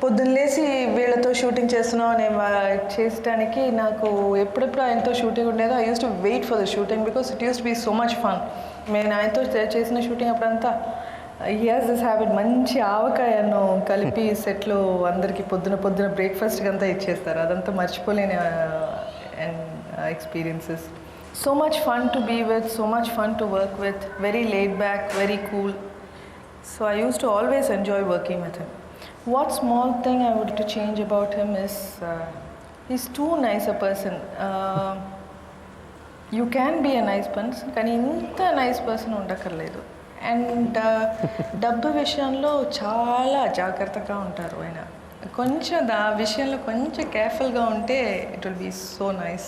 పొద్దున్న లేచి వీళ్ళతో షూటింగ్ చేస్తున్నాం అనే చేసడానికి నాకు ఎప్పుడెప్పుడు ఆయనతో షూటింగ్ ఉండేదో I use to wait for the shooting because it use to be so much fun. నేను ఆయనతో చేసిన షూటింగ్ అప్పుడంతా హీ హాస్ దిస్ హ్యాబిట్, మంచి ఆవకాయను కలిపి సెట్లో అందరికీ పొద్దున బ్రేక్ఫాస్ట్కి అంతా ఇచ్చేస్తారు. అదంతా మర్చిపోలేని experiences. So much fun to be with, so much fun to work with, very laid back, very cool. So I used to always enjoy working with him. What small thing I would to change about him is he's too nice a person. You can be a nice person, కానీ ఇంత nice person ఉండక్కర్లేదు. And డబ్బు విషయంలో చాలా జాగ్రత్తగా ఉంటారు ఆయన. కొంచెం ఆ విషయంలో కొంచెం కేర్ఫుల్గా ఉంటే it will be so nice.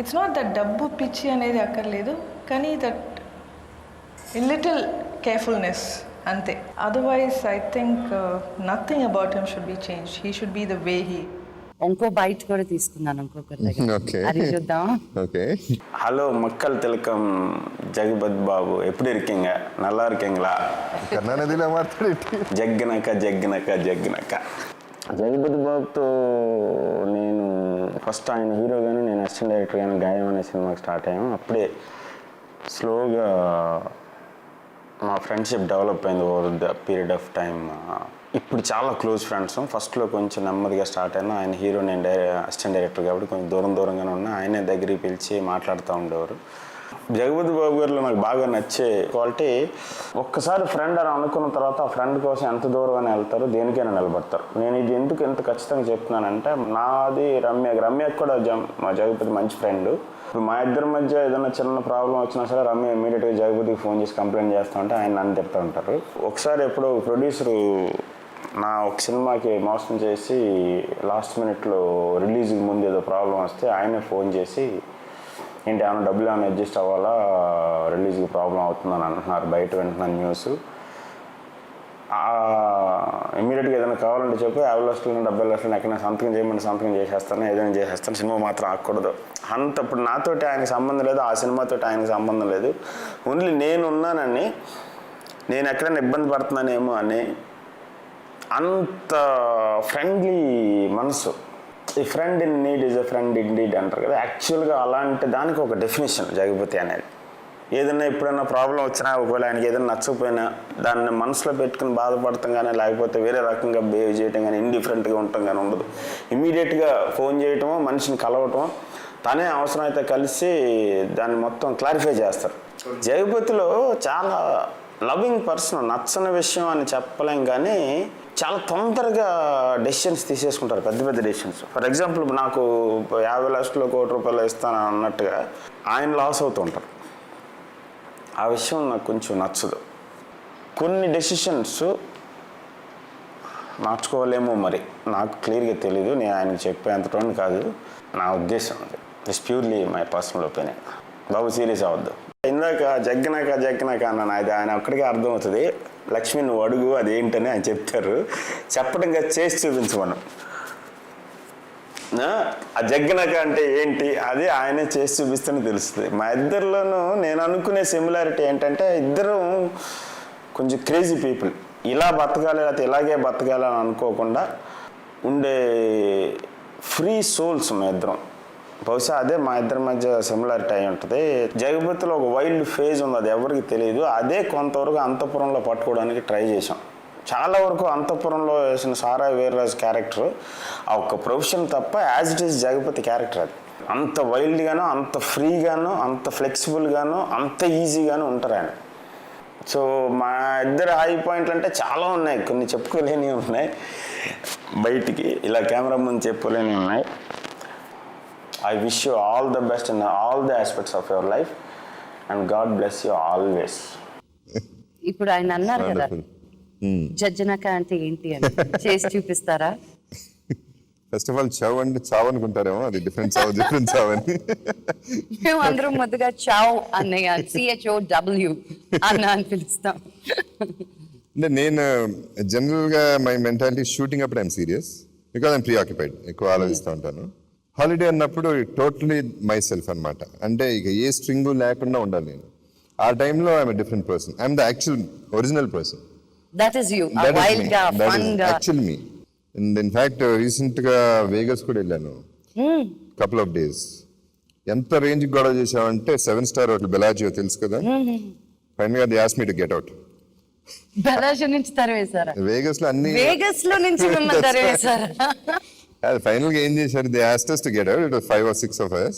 It's not that డబ్బు పిచ్చి అనేది అక్కర్లేదు, కానీ దట్ లిటిల్ కేర్ఫుల్నెస్ అంతే. Otherwise I think nothing about him should be change. He should be the way he. ఇంకో బైట్ కూడా తీసుకున్నాను ఇంకొకరి దగ్గర. ఓకే, అది చూద్దాం. ఓకే. ஹலோ மக்கள் திலக்கம் ஜெகபத் பாபு, எப்படி இருக்கீங்க? நல்லா இருக்கீங்களா? కర్ణానదిలో మాట్లాడేటి జగ్గనక జగ్గనక జగ్గనక. జగపతి బాబుతో నేను ఫస్ట్ ఆయన హీరోగాను, నేను అసిస్టెంట్ డైరెక్టర్గాను గాయం అనే సినిమాకి స్టార్ట్ అయ్యాము. అప్పుడే స్లోగా మా ఫ్రెండ్షిప్ డెవలప్ అయింది over the period of time. ఇప్పుడు చాలా క్లోజ్ ఫ్రెండ్స్. ఫస్ట్లో కొంచెం నెమ్మదిగా స్టార్ట్ అయినా, ఆయన హీరో, నేను అసిస్టెంట్ డైరెక్టర్ కాబట్టి కొంచెం దూరంగానే ఉన్నా. ఆయనే దగ్గరికి పిలిచి మాట్లాడుతూ ఉండేవారు. జగపతి బాబు గారిలో నాకు బాగా నచ్చే క్వాలిటీ, ఒక్కసారి ఫ్రెండ్ అని అనుకున్న తర్వాత ఆ ఫ్రెండ్ కోసం ఎంత దూరం వెళ్తారో, దేనికైనా నిలబడతారు. నేను ఇది ఎందుకు ఎంత ఖచ్చితంగా చెప్తున్నానంటే, నాది రమ్యకు కూడా మా జగపతి మంచి ఫ్రెండ్. ఇప్పుడు మా ఇద్దరి మధ్య ఏదైనా చిన్న ప్రాబ్లం వచ్చినా సరే రమ్య ఇమీడియట్గా జగపతికి ఫోన్ చేసి కంప్లైంట్ చేస్తూ ఉంటే ఆయన నన్ను తిడుతూ ఉంటారు. ఒకసారి ఎప్పుడో ప్రొడ్యూసరు నా ఒక సినిమాకి మోసం చేసి లాస్ట్ మినిట్లో రిలీజ్కి ముందు ఏదో ప్రాబ్లం వస్తే ఆయనే ఫోన్ చేసి, ఏంటి ఏమైనా డబ్బులు ఏమైనా అడ్జస్ట్ అవ్వాలా, రిలీజ్కి ప్రాబ్లం అవుతుందని అంటున్నారు, బయట వింటున్నాను న్యూస్, ఇమీడియట్గా ఏదైనా కావాలంటే చెప్పి 50 లక్షలు 70 లక్షలు ఎక్కడైనా సంతకం చేసేస్తాను, ఏదైనా చేసేస్తాను, సినిమా మాత్రం ఆగకూడదు అంత. ఇప్పుడు నాతోటి ఆయనకి సంబంధం లేదు, ఆ సినిమాతోటి ఆయనకి సంబంధం లేదు, ఓన్లీ నేనున్నానని, నేను ఎక్కడైనా ఇబ్బంది పడుతున్నానేమో అని అంత ఫ్రెండ్లీ మనసు. ఈ friend in need is a friend in need అంటారు కదా, యాక్చువల్గా అలాంటి దానికి ఒక డెఫినేషన్ జగపతి అనేది. ఏదైనా ఎప్పుడైనా ప్రాబ్లం వచ్చినా, ఒకవేళ ఆయనకి ఏదైనా నచ్చకపోయినా దాన్ని మనసులో పెట్టుకుని బాధపడటం కానీ, లేకపోతే వేరే రకంగా బిహేవ్ చేయటం కానీ, ఇండిఫరెంట్గా ఉండటం కానీ ఉండదు. ఇమీడియట్గా ఫోన్ చేయటమో, మనిషిని కలవటమో, తనే అవసరమైతే కలిసి దాన్ని మొత్తం క్లారిఫై చేస్తారు. జగపతిలో చాలా లవింగ్ పర్సన్, నచ్చని విషయం అని చెప్పలేం కానీ చాలా తొందరగా డెసిషన్స్ తీసేసుకుంటారు, పెద్ద డెసిషన్స్. ఫర్ ఎగ్జాంపుల్ నాకు 50 లక్షలు 1 కోటి రూపాయలు ఇస్తాను అన్నట్టుగా ఆయన లాస్ అవుతూ ఉంటారు. ఆ విషయం నాకు కొంచెం నచ్చదు. కొన్ని డెసిషన్స్ మార్చుకోవాలేమో, మరి నాకు క్లియర్గా తెలీదు, నేను ఆయనకు చెప్పేంతటోని కాదు, నా ఉద్దేశం అది. It's purely my personal opinion. Babu serious అవ్వద్దు. ఇందాక జగ్గనక అన్నాను, అది ఆయన ఒక్కడికే అర్థమవుతుంది. లక్ష్మి నువ్వు అడుగు అదేంటని ఆయన చెప్తారు, చెప్పడం కాదు చేసి చూపించమను. ఆ జగ్గనక అంటే ఏంటి అది ఆయనే చేసి చూపిస్తేనే తెలుస్తుంది. మా ఇద్దరిలోనూ నేను అనుకునే సిమిలారిటీ ఏంటంటే, ఇద్దరం కొంచెం క్రేజీ పీపుల్. ఇలా బతకాలి లేకపోతే ఇలాగే బతకాలి అని అనుకోకుండా ఉండే ఫ్రీ సోల్స్ మా ఇద్దరం. బహుశా అదే మా ఇద్దరి మధ్య సిమిలారిటీ అయి ఉంటుంది. జగపతిలో ఒక వైల్డ్ ఫేజ్ ఉంది, అది ఎవరికి తెలియదు. అదే కొంతవరకు అంతఃపురంలో పట్టుకోవడానికి ట్రై చేసాం. చాలా వరకు అంతఃపురంలో వేసిన సారా వీర్రాజు క్యారెక్టర్ ఆ ఒక్క ప్రొఫెషన్ తప్ప, as it is Jagapathi character అది. అంత వైల్డ్గానో, అంత ఫ్రీగానో, అంత ఫ్లెక్సిబుల్గానో, అంత ఈజీగానో ఉంటారు ఆయన. సో మా ఇద్దరు హై పాయింట్లు అంటే చాలా ఉన్నాయి, కొన్ని చెప్పుకోలేనివి ఉన్నాయి, బయటికి ఇలా కెమెరా ముందు చెప్పుకోలేనివి ఉన్నాయి. I wish you all the best in all the aspects of your life and God bless you always. ఇప్పుడు ఆయన అన్నారు కదా, జజ్జనక అంటే ఏంటి అని చేసి చూపిస్తారా? ఫస్ట్ ఆఫ్ ఆల్ చావ్ అంటే చావ్ అనుకుంటారేమో, అది డిఫరెంట్ చావ్ అని. మేము అందరం మొదగా చావ్ అన్నయ్య CHOW అన్న అని పిలుస్తాం. అంటే నేను జనరల్గా మై మెంటాలిటీ షూటింగ్ అప్పుడు I'm serious because I'm preoccupied, ఎక్కువ ఆలోచిస్తూ ఉంటాను. హాలిడే అన్నప్పుడు టోటలీ మై సెల్ఫ్ అనమాట. అంటే ఇక ఏ స్ట్రింగు లేకుండా ఉండాలి నేను. ఆ టైంలో I'm different person. I'm the actual original person. That is you, wild గా, ఫన్ గా. యాక్చువల్ మీ. ఇన్ఫాక్ట్ రీసెంట్గా వేగస్ కూడా వెళ్ళాను, కపుల్ ఆఫ్ డేస్. ఎంత రేంజ్ గొడవ చేసామంటే 7-star హోటల్ బెలాజియో తెలుసు కదా, ఫైనల్ గా they asked me to get out. బెలాజియో నుంచి తరివేశారా? వేగస్ లో అన్ని, వేగస్ లో నుంచి మిమ్మల్ని తరివేశారా? అది ఫైనల్ గా ఏం చేశారు, they asked us to get out. It was 5 or 6 of us.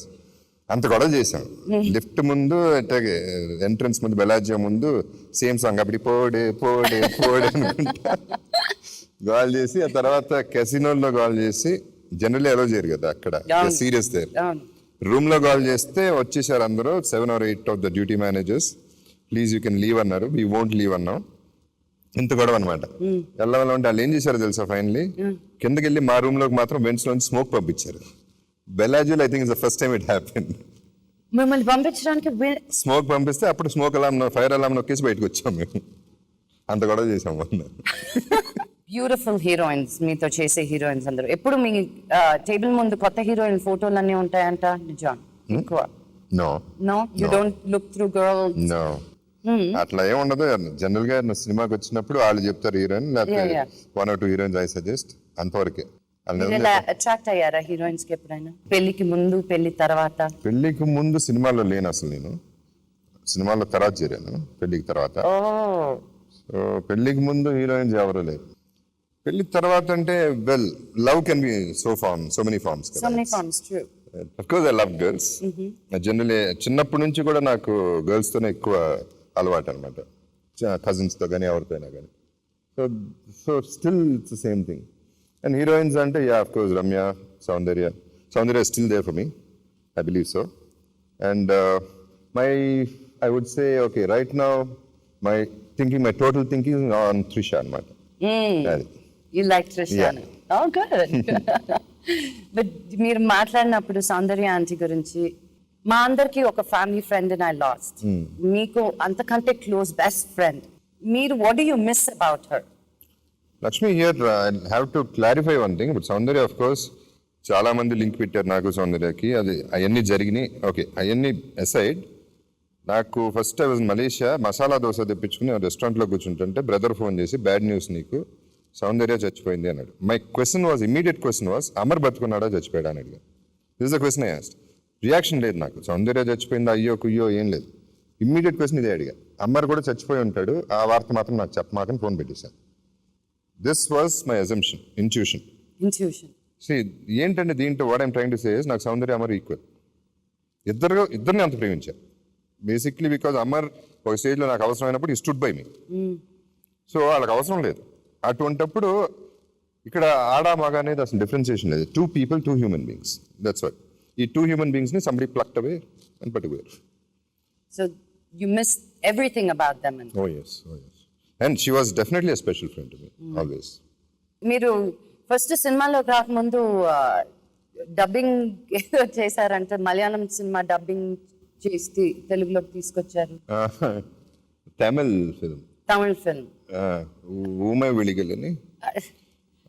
అంత గొడవ చేసాం. లిఫ్ట్ ముందు అట్లాగే ఎంట్రన్స్ ముందు బెలాజియో ముందు సేమ్ సాంగ్ అప్పుడు పోడే పోడే పోడే అనుకుంటా గోల్ చేసి, ఆ తర్వాత కెసినోల్లో గోల్ చేసి, జనరల్లీ అలో చేయరు కదా అక్కడ, సీరియస్ దేర్. రూమ్ లో గోల్ చేస్తే వచ్చేసారు అందరూ. 7 or 8 of the duty managers, please you can leave అన్నారు. వీ వోంట్ లీవ్ అన్నాం. ఇంత గొడవ అనమాట. వెళ్ళాలంటే వాళ్ళు ఏం చేశారు తెలుసా, ఫైనలీ కిందకి వెళ్ళి మా రూమ్ లోకి మాత్రం వెంట్స్ లోంచి స్మోక్ పంపించారు. బెలాజియోలో I think it's the first time it happen. మిమ్మల్ని పంపించడానికి స్మోక్ పంపిస్తే అప్పుడు స్మోక్ అలామ్, ఫైర్ అలామ్ నొక్కేసి బయటకు వచ్చాం మేము. అంత గొడవ చేసాం. బ్యూటిఫుల్ హీరోయిన్స్, మీతో చేసే హీరోయిన్స్ అందరూ. ఎప్పుడు మీ టేబుల్ ముందు కొత్త హీరోయిన్ ఫోటోలు అన్నీ ఉంటాయంట? నిజం ఎక్కువ? No no, you don't look through girls? No, అట్లా ఏం ఉండదు. జనరల్ గా సినిమాకి వచ్చినప్పుడు వాళ్ళు చెప్తారు హీరోయిన్, లేకపోతే 1 or 2 హీరోయిన్స్ ఐ సజెస్ట్, అంతవరకే. అట్రాక్ట్ అయ్యారా హీరోయిన్స్ కి ఎప్పుడైనా? పెళ్లికి ముందు, పెళ్లి తర్వాత? పెళ్లికి ముందు సినిమాలో లేను అసలు. నేను సినిమాలో తర్వాత చేరాను, పెళ్లికి తర్వాత. సో పెళ్లికి ముందు హీరోయిన్స్ ఎవరు లేరు. పెళ్లి తర్వాత అంటే well, love can be so many forms. Of course I love girls. Generally చిన్నప్పటి నుంచి కూడా నాకు గర్ల్స్ తోనే ఎక్కువ అలవాటు అనమాట, కజిన్స్ తో కానీ ఎవరితో అయినా కానీ. So still it's the same thing. And heroines అంటే yeah, of course Ramya, Soundarya still there for me, I believe so. And I would say okay right now my total thinking on Trisha అనమాట. You like Trisha? Yeah. Oh, good. But మీరు మాట్లాడినప్పుడు సౌందర్య aunty గురించి, మా అందరికి ఒక family friend and I last. మీకు అంతకంటే close best friend మీరు, what do you miss about her? Lakshmi, here I have to clarify one thing. But Soundarya of course చాలా మంది లింక్ పెట్టారు నాకు సౌందర్యకి, అది అవన్నీ జరిగినాయి. ఓకే, అవన్నీ అసైడ్, నాకు first I was Malaysia, masala dosa తెప్పించుకుని రెస్టారెంట్లో కూర్చుంటుంటే బ్రదర్ ఫోన్ చేసి, బ్యాడ్ న్యూస్ నీకు, సౌందర్య చచ్చిపోయింది అన్నాడు. My question was, immediate question was, Amar బతుకున్నాడా చచ్చిపోయాడా అని అడిగా. This the question I asked. Reaction లేదు నాకు, సౌందర్య చచ్చిపోయిందా అయ్యో కుయ్యో ఏం లేదు. ఇమ్మీడియట్ క్వశ్చన్ ఇదే అడిగా. అమర్ కూడా చచ్చిపోయి ఉంటాడు, ఆ వార్త మాత్రం నాకు చెప్పమాకని ఫోన్ పెట్టేశాను. This was my assumption, intuition. ఏంటంటే దీంట్లో what I'm trying to say is, నాకు సౌందర్య అమర్ ఈక్వల్. ఇద్దరిని అంత ప్రేమించాను బేసిక్లీ, బికాజ్ అమర్ ఒక స్టేజ్లో నాకు అవసరమైనప్పుడు ఈ స్టూడ్ బై మీ. సో వాళ్ళకి అవసరం లేదు. అటువంటప్పుడు ఇక్కడ ఆడ మగ అనేది అసలు డిఫరెన్సియేషన్ లేదు. 2 people, 2 human beings. That's what. ఈ 2 human beings ని somebody plucked away and put away. So you miss everything about them. Oh yes. And she was definitely a special friend to me, always. మీరు first సినిమాలో రాకముందు dubbing ఏదో చేశారంటే, Malayalam cinema dubbing చేసి తెలుగులోకి తీసుకొచ్చారు. తమిళ్ ఫిల్మ్ ఊమే విళిగలని,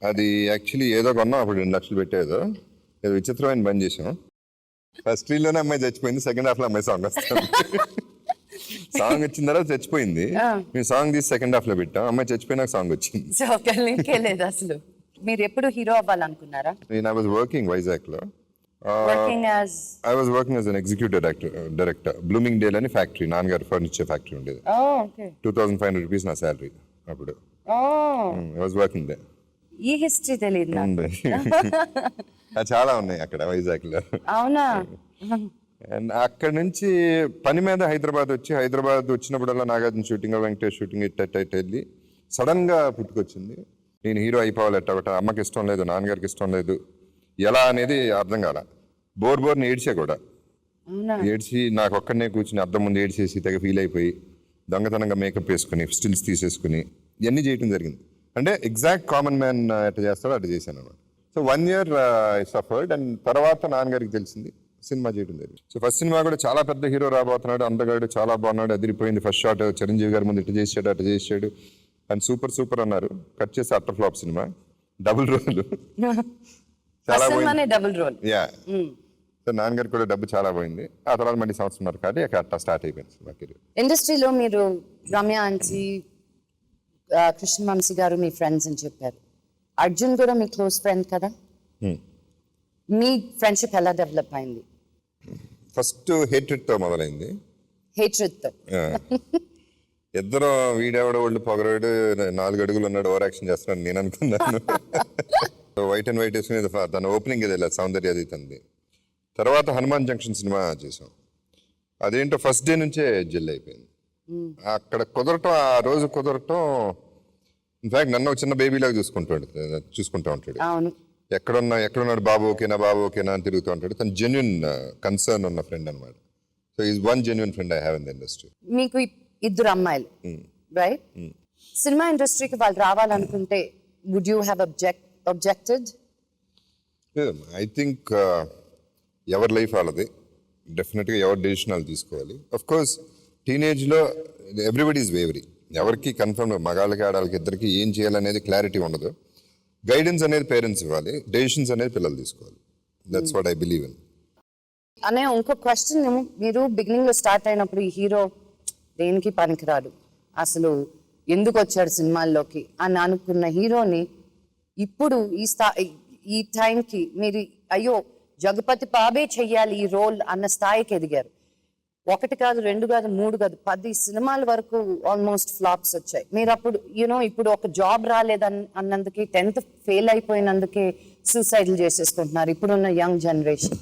అది యాక్చువల్లీ ఏదో కొన్నాం అప్పుడు 2 లక్షలు పెట్టేదో, ఏదో విచిత్రమైన పని చేసాం. ఫస్ట్ రీల్లోనే అమ్మాయి చచ్చిపోయింది, సెకండ్ హాఫ్ లో అమ్మాయి సాంగ్ వస్తుంది. సాంగ్ వచ్చిన తర్వాత చచ్చిపోయింది, మేము సాంగ్ తీసి సెకండ్ హాఫ్ లో పెట్టాం, అమ్మాయి చచ్చిపోయినాక సాంగ్ వచ్చింది. లేదు అసలు. మీరు ఎప్పుడు hero అవ్వాలనుకున్నారా? I was working Vizag లో. I was working as an executive director. Bloomingdale అని ఫ్యాక్టరీ, నాన్నగారు ఫర్నిచర్ ఫ్యాక్టరీ ఉండేది. 2,500 rupees నా శాలరీ అప్పుడు. I was working there. ఈ హిస్టరీ తెలియదు చాలా ఉన్నాయి అక్కడ వైజాగ్ లో. అవునా? అండ్ అక్కడ నుంచి పని మీద హైదరాబాద్ వచ్చినప్పుడల్లా నాగార్జున షూటింగ్, వెంకటేష్ షూటింగ్ ఇట్ట వెళ్ళి సడన్ గా పుట్టుకొచ్చింది. నేను హీరో అయిపోవాలి ఎట్టగట, అమ్మకి ఇష్టం లేదు, నాన్నగారికి ఇష్టం లేదు, ఎలా అనేది అర్థం కాల. బోర్ని ఏడ్చా కూడా. ఏడ్చి నాకు ఒక్కడనే కూర్చుని అద్దం ముందు ఏడ్చేసి తెగ ఫీల్ అయిపోయి, దొంగతనంగా మేకప్ వేసుకుని, స్టిల్స్ తీసేసుకుని ఇవన్నీ చేయటం జరిగింది. అంటే ఎగ్జాక్ట్ కామన్ మ్యాన్ ఎట్లా చేస్తాడో అట్లా చేశాను అనమాట. So 1 year I suffered. And తర్వాత నాన్నగారికి తెలిసింది, సినిమా చేయడం జరిగింది. సో ఫస్ట్ సినిమా కూడా చాలా పెద్ద హీరో రాబోతున్నాడు, అందగాడు, చాలా బాగున్నాడు, అదిరిపోయింది. ఫస్ట్ షాట్ చిరంజీవి గారి ముందు ఇటు చేసాడు అటు చేసాడు అండ్ సూపర్ అన్నారు. కట్ చేసి అట్టర్ ఫ్లాప్ సినిమా, డబుల్ రోల్ చాలా పోయింది. Double role. యా. సో నాన్నగారికి కూడా డబ్బు చాలా పోయింది. ఆ తర్వాత మళ్ళీ సంవత్సరం కానీ అట్లా స్టార్ట్ అయిపోయింది సినిమా కెరీర్. ఇండస్ట్రీలో మీరు రమ్య ఆంటీ, కృష్ణ వంశీ గారు మీ ఫ్రెండ్స్ అని చెప్పారు. అర్జున్ కూడా మీ క్లోజ్ ఫ్రెండ్ కదా. మీ ఫ్రెండ్షిప్ ఎలా డెవలప్ అయింది? ఫస్ట్ హేట్రెడ్తో మొదలైంది. హేట్రెడ్తో? ఇద్దరు వీడెవడ ఒళ్ళు పొగరాడు, 4 అడుగులు ఉన్నాడు, ఓవర్ యాక్షన్ చేస్తున్నాడు నేను అనుకున్నాను. వైట్ అండ్ వైట్ వేసుకుని తన ఓపెనింగ్ ఇది సౌందర్య అది తంది. తర్వాత హనుమాన్ జంక్షన్ సినిమా చేసాం. అదేంటో ఫస్ట్ డే నుంచే జెల్ అయిపోయింది. అక్కడ కుదరటం, ఆ రోజు కుదరటం, ఇన్ఫాక్ట్ నన్ను ఒక చిన్న బేబీలాగా చూసుకుంటూ ఉంటాడు. ఎక్కడున్నాడు బాబు ఓకేనా అని తిరుగుతూ ఉంటాడు. తను జెన్యున్ కన్సర్న్ ఉన్న ఫ్రెండ్ అనమాట. So is one genuine friend I have in the industry. మీకు 2 అమ్మాయిలు, రైట్? సినిమా ఇండస్ట్రీకి వాళ్ళు రావాలనుకుంటే would you have objected? I think ఎవరి లైఫ్ వాళ్ళది, డెఫినెట్గా ఎవరి డెసిషన్ వాళ్ళు తీసుకోవాలి. అఫ్ కోర్స్ టీనేజ్లో ఎవ్రీబడి ఈజ్ వేవరీ. ఎవరికి కన్ఫర్మ్, మగాళ్ళకి ఆడాలకి ఇద్దరికి ఏం చేయాలనేది క్లారిటీ ఉండదు. గైడెన్స్ అనేది పేరెంట్స్ ఇవ్వాలి, డెసిషన్స్ అనేది పిల్లలు తీసుకోవాలి. That's what I believe in. అనే ఇంకో క్వశ్చన్, మీరు బిగినింగ్ లో స్టార్ట్ అయినప్పుడు ఈ హీరో దేనికి పనికిరాడు, అసలు ఎందుకు వచ్చాడు సినిమాల్లోకి అని అనుకున్న హీరోని ఇప్పుడు ఈ టైంకి మీరు అయ్యో జగపతి బాబే చెయ్యాలి ఈ రోల్ అన్న స్థాయికి ఎదిగారు. 1 కాదు 2 కాదు 3 కాదు 10 సినిమాల వరకు ఆల్మోస్ట్ ఫ్లాప్స్ వచ్చాయి. మీరు అప్పుడు ఇప్పుడు ఒక జాబ్ రాలేదన్నందుకే 10th ఫెయిల్ అయిపోయినందుకే సూసైడ్లు చేసేసుకుంటున్నారు ఇప్పుడున్న యంగ్ జనరేషన్.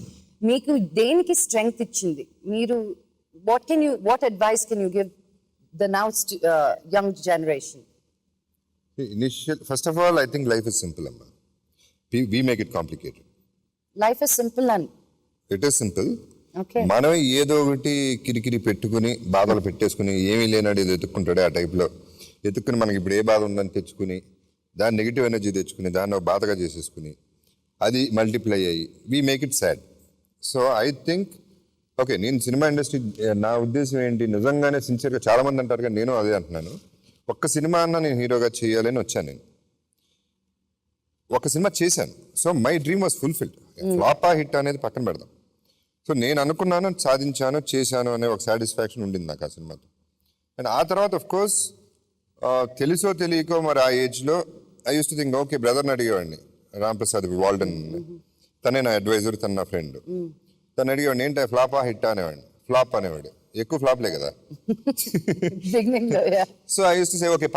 మీకు దేనికి స్ట్రెంగ్త్ ఇచ్చింది? మీరు what advice can you give the now young generation? First of all, I think life is simple, Amma. We make it complicated. Life is simple and it is simple. Okay. మనం ఏదో ఒకటి కిరికిరి పెట్టుకుని బాధలు పెట్టేసుకుని ఏమీ లేనాడు ఇది ఎత్తుక్కుంటాడే ఆ టైప్లో ఎత్తుక్కుని మనకి ఇప్పుడు ఏ బాధ ఉందని తెచ్చుకుని దాన్ని నెగిటివ్ ఎనర్జీ తెచ్చుకుని దాన్ని ఒక బాధగా చేసేసుకుని అది మల్టిప్లై అయ్యి we make it sad. So I think okay, నేను సినిమా ఇండస్ట్రీ, నా ఉద్దేశం ఏంటి, నిజంగానే సిన్సియర్గా చాలామంది అంటారు కానీ నేను అదే అంటున్నాను, ఒక్క సినిమా అన్న నేను హీరోగా చేయాలని వచ్చాను. నేను ఒక సినిమా చేశాను. So my dream was fulfilled. ఫ్లాపా హిట్ అనేది పక్కన పెడదాం. సో నేను అనుకున్నాను, సాధించాను, చేశాను అనే ఒక సాటిస్ఫాక్షన్ ఉండింది నాకు ఆ సినిమాతో. అండ్ ఆ తర్వాత ఆఫ్ కోర్స్ తెలుసో తెలియకో మరి ఆ ఏజ్లో I use to think okay, బ్రదర్ని అడిగేవాడిని, రాంప్రసాద్ వాల్డన్, తనే నా అడ్వైజర్, తను నా ఫ్రెండ్. తను అడిగేవాడిని ఏంటి ఫ్లాపా హిట్ అనేవాడిని. ఫ్లాప్ అనేవాడు, ఎక్కువ ఫ్లాప్లే కదా. So I use to say okay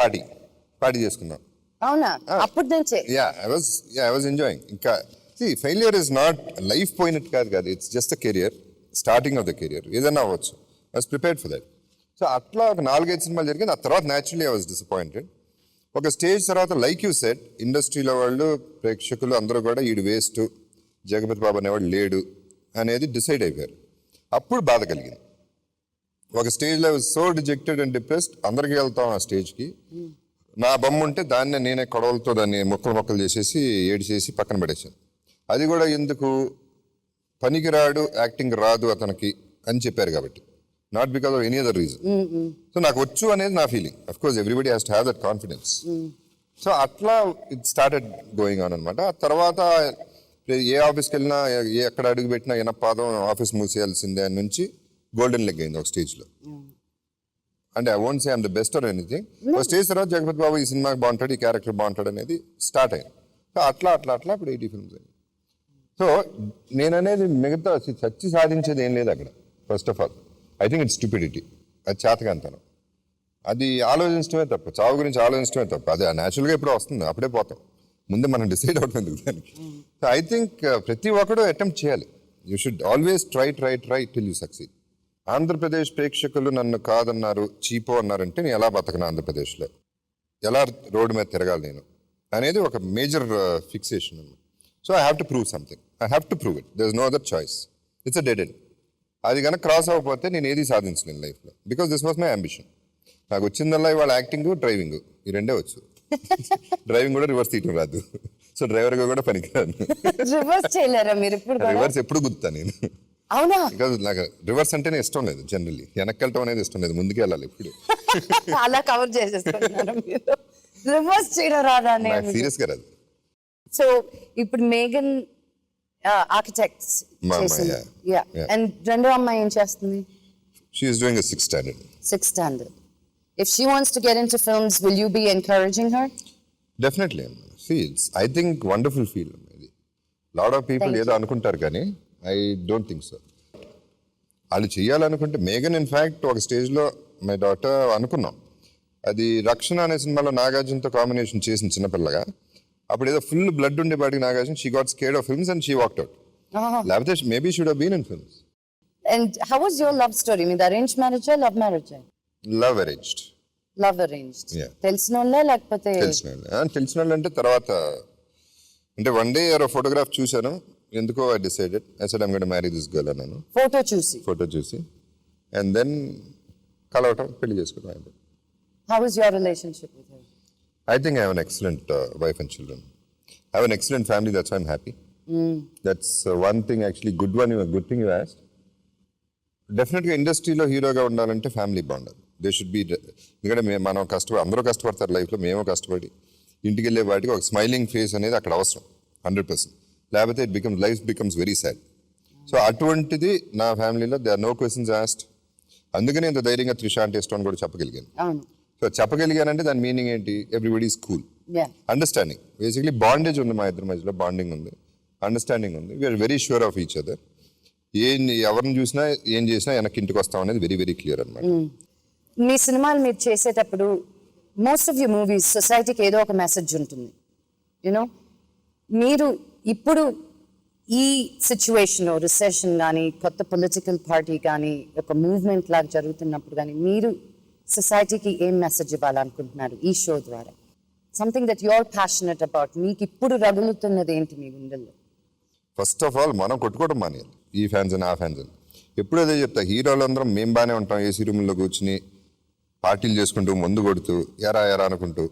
party చేసుకుందాం. అవునా? అప్పుడు నుంచే ఐ వాజ్ ఎంజాయింగ్. ఇంకా ఫెయిలియర్ ఇస్ నాట్ లైఫ్ పోయినట్టు కాదు, it's just a career, starting of the career, ఏదైనా అవ్వచ్చు. I was prepared for that. So అట్లా ఒక 4-5 సినిమాలు జరిగింది. ఆ తర్వాత న్యాచురలీ ఐ వాజ్ డిసప్పాయింటెడ్. ఒక స్టేజ్ తర్వాత లైక్ యూ సెడ్, ఇండస్ట్రీలో వాళ్ళు, ప్రేక్షకులు అందరూ కూడా ఈడు వేస్ట్, జగపతి బాబు అనేవాడు లేడు అనేది డిసైడ్ అయిపోయారు. అప్పుడు బాధ కలిగింది. ఒక స్టేజ్లో సో డిజెక్టెడ్ అండ్ డిప్రెస్డ్, అందరికీ వెళ్తాం ఆ స్టేజ్కి. నా బొమ్మ ఉంటే దాన్ని నేనే కొడవలతో దాన్ని మొక్కలు చేసేసి ఏడిచేసి పక్కన పడేసాను. అది కూడా ఎందుకు, పనికిరాడు, యాక్టింగ్ రాదు అతనికి అని చెప్పారు కాబట్టి, not because of any other reason. So నాకు వచ్చు అనేది నా feeling. Of course everybody has to have that confidence. So అట్లా ఇట్ స్టార్టెడ్ గోయింగ్ ఆన్ అనమాట. ఆ తర్వాత ఏ ఆఫీస్కి వెళ్ళినా, ఎక్కడ అడుగు పెట్టినా పాదం ఆఫీస్ మూసేయాల్సిందే అని నుంచి గోల్డెన్ లెగ్ అయింది ఒక స్టేజ్లో. అంటే I won't say I'm the best or anything. ఒక స్టేజ్ తర్వాత జగపతి బాబు ఈ సినిమాకి బాగుంటాడు, ఈ క్యారెక్టర్ బాగుంటాడు అనేది స్టార్ట్ అయింది. సో అట్లా ఇప్పుడు 80 ఫిల్మ్స్ అయింది. సో నేననేది మిగతా చచ్చి సాధించేది ఏం లేదు అక్కడ. First of all I think it's stupidity, అది చేతకంతనం, అది ఆలోచించడమే తప్ప, చావు గురించి ఆలోచించడమే తప్ప. అది న్యాచురల్గా ఎప్పుడో వస్తుంది, అప్పుడే పోతాం. ముందే మనం డిసైడ్ అవుతుంది దానికి. సో ఐ థింక్ ప్రతి ఒక్కడు అటెంప్ట్ చేయాలి. You should always try till you succeed. Andhra Pradesh ప్రేక్షకులు నన్ను కాదన్నారు, చీపో అన్నారంటే నేను ఎలా బతకను ఆంధ్రప్రదేశ్లో, ఎలా రోడ్డు మీద తిరగాలి నేను అనేది ఒక మేజర్ ఫిక్సేషన్ ఉంది. So I have to prove something, I have to prove it, there is no other choice. It's a dead end. అది కనుక క్రాస్ అవ్వకపోతే నేను ఏది సాధించలేను లైఫ్లో, because this was my ambition. నాకు వచ్చిందల్లా ఇవాళ యాక్టింగ్, డ్రైవింగ్, ఈ రెండే వచ్చు. డ్రైవింగ్ కూడా రివర్స్ తీయటం రాదు, సో డ్రైవర్గా కూడా పనికిరాను. రివర్స్ చేయలేరా మీరు ఇప్పుడు కూడా? రివర్స్ ఎప్పుడు గుర్తా నేను. అవునా? బికాజ్ నాకు రివర్స్ అంటేనే ఇష్టం లేదు, జనరల్లీ వెనక్కి వెళ్ళటం అనేది ఇష్టం లేదు, ముందుకు వెళ్ళాలి ఇప్పుడు. అలా కవర్ చేసేస్తున్నారు మీరు. రివర్స్ చేయడం రాదా? నాకు సీరియస్గా రాదు. సో ఇప్పుడు మేఘన్ ఆర్కిటెక్ట్స్ మా అమ్మాయి, చేసింది. yeah. అండ్ రెండో అమ్మాయి ఏం చేస్తుంది? She is doing 6th standard. 6th standard. If she wants to get into films, will you be encouraging her? Definitely. It's I think wonderful feel. Lot of people ఏదో అనుకుంటారు కానీ ఐ డోంట్ థింక్ సో. వాళ్ళు చేయాలనుకుంటే, మేఘన్ in fact ఒక స్టేజ్లో my daughter అనుకున్నాం, అది రక్షణ అనే సినిమాలో నాగార్జునతో కాంబినేషన్ చేసిన చిన్నపిల్లగా, అప్పుడు ఏదో ఫుల్ బ్లడ్ ఉండే బాటికి Nagarjuna, she got scared of films and she walked out. లేకపోతే maybe should have been in films. And how was your love story? With arranged marriage or love marriage? Love arranged. Love arranged. Yeah. తెలిసిన వాళ్ళే లేకపోతే? తెలిసిన వాళ్ళు అంటే తర్వాత, అంటే one day ఎవరో ఫోటోగ్రాఫ్ చూశాను, ఎందుకో I decided, I said I'm going to marry this girl అన్నాను. ఫోటో చూసి అండ్ దెన్ కలవటం, పెళ్లి చేసుకోవడం. How was your relationship with her? I think I have an excellent wife and children. I have an excellent family, that's why I'm happy. That's one thing actually, good thing you asked. డెఫినెట్గా ఇండస్ట్రీలో హీరోగా ఉండాలంటే family బాగుండాలి. They should be, ఎందుకంటే మనం అందరూ కష్టపడతారు లైఫ్లో, మేము కష్టపడి ఇంటికి వెళ్ళే వాటికి ఒక స్మైలింగ్ ఫేస్ అనేది అక్కడ అవసరం 100%. లేకపోతే life becomes very sad. So అటువంటిది నా ఫ్యామిలీలో they are no questions asked. అందుకనే ఇంత ధైర్యంగా త్రిష అంటే ఇష్టం అని కూడా చెప్పగలిగాను. సో చెప్పగలిగానంటే దాని మీనింగ్ ఏంటి? Everybody is cool, understanding. Basically bondage ఉంది మా ఇద్దరి మధ్యలో, బాండింగ్ ఉంది, అండర్స్టాండింగ్ ఉంది. We're very sure of each other. ఎవరిని చూసినా ఏం చేసినా వెనక్కి ఇంటికి వస్తాం అనేది వెరీ వెరీ క్లియర్ అనమాట. మీ సినిమాలు మీరు చేసేటప్పుడు మోస్ట్ ఆఫ్ యూర్ మూవీస్ సొసైటీకి ఏదో ఒక మెసేజ్ ఉంటుంది. యూనో, మీరు ఇప్పుడు ఈ సిచ్యువేషన్లో రిసెషన్ కానీ, కొత్త పొలిటికల్ పార్టీ కానీ, ఒక మూవ్మెంట్ లాగా జరుగుతున్నప్పుడు కానీ, మీరు సొసైటీకి ఏం మెసేజ్ ఇవ్వాలనుకుంటున్నారు ఈ షో ద్వారా? Something that you are passionate about. మీకు ఇప్పుడు రగులుతున్నది ఏంటి మీ గుండెల్లో? ఫస్ట్ ఆఫ్ ఆల్ మనం కొట్టుకోవడం మానేయాలి, ఈ ఫ్యాన్స్ అని ఆ ఫ్యాన్స్ అని. ఎప్పుడు అదే చెప్తా, హీరోలు అందరం మేము బాగానే ఉంటాం, ఏసీ రూమ్లో కూర్చుని పార్టీలు చేసుకుంటూ, మందు కొడుతూ, ఎరా ఎరా అనుకుంటూ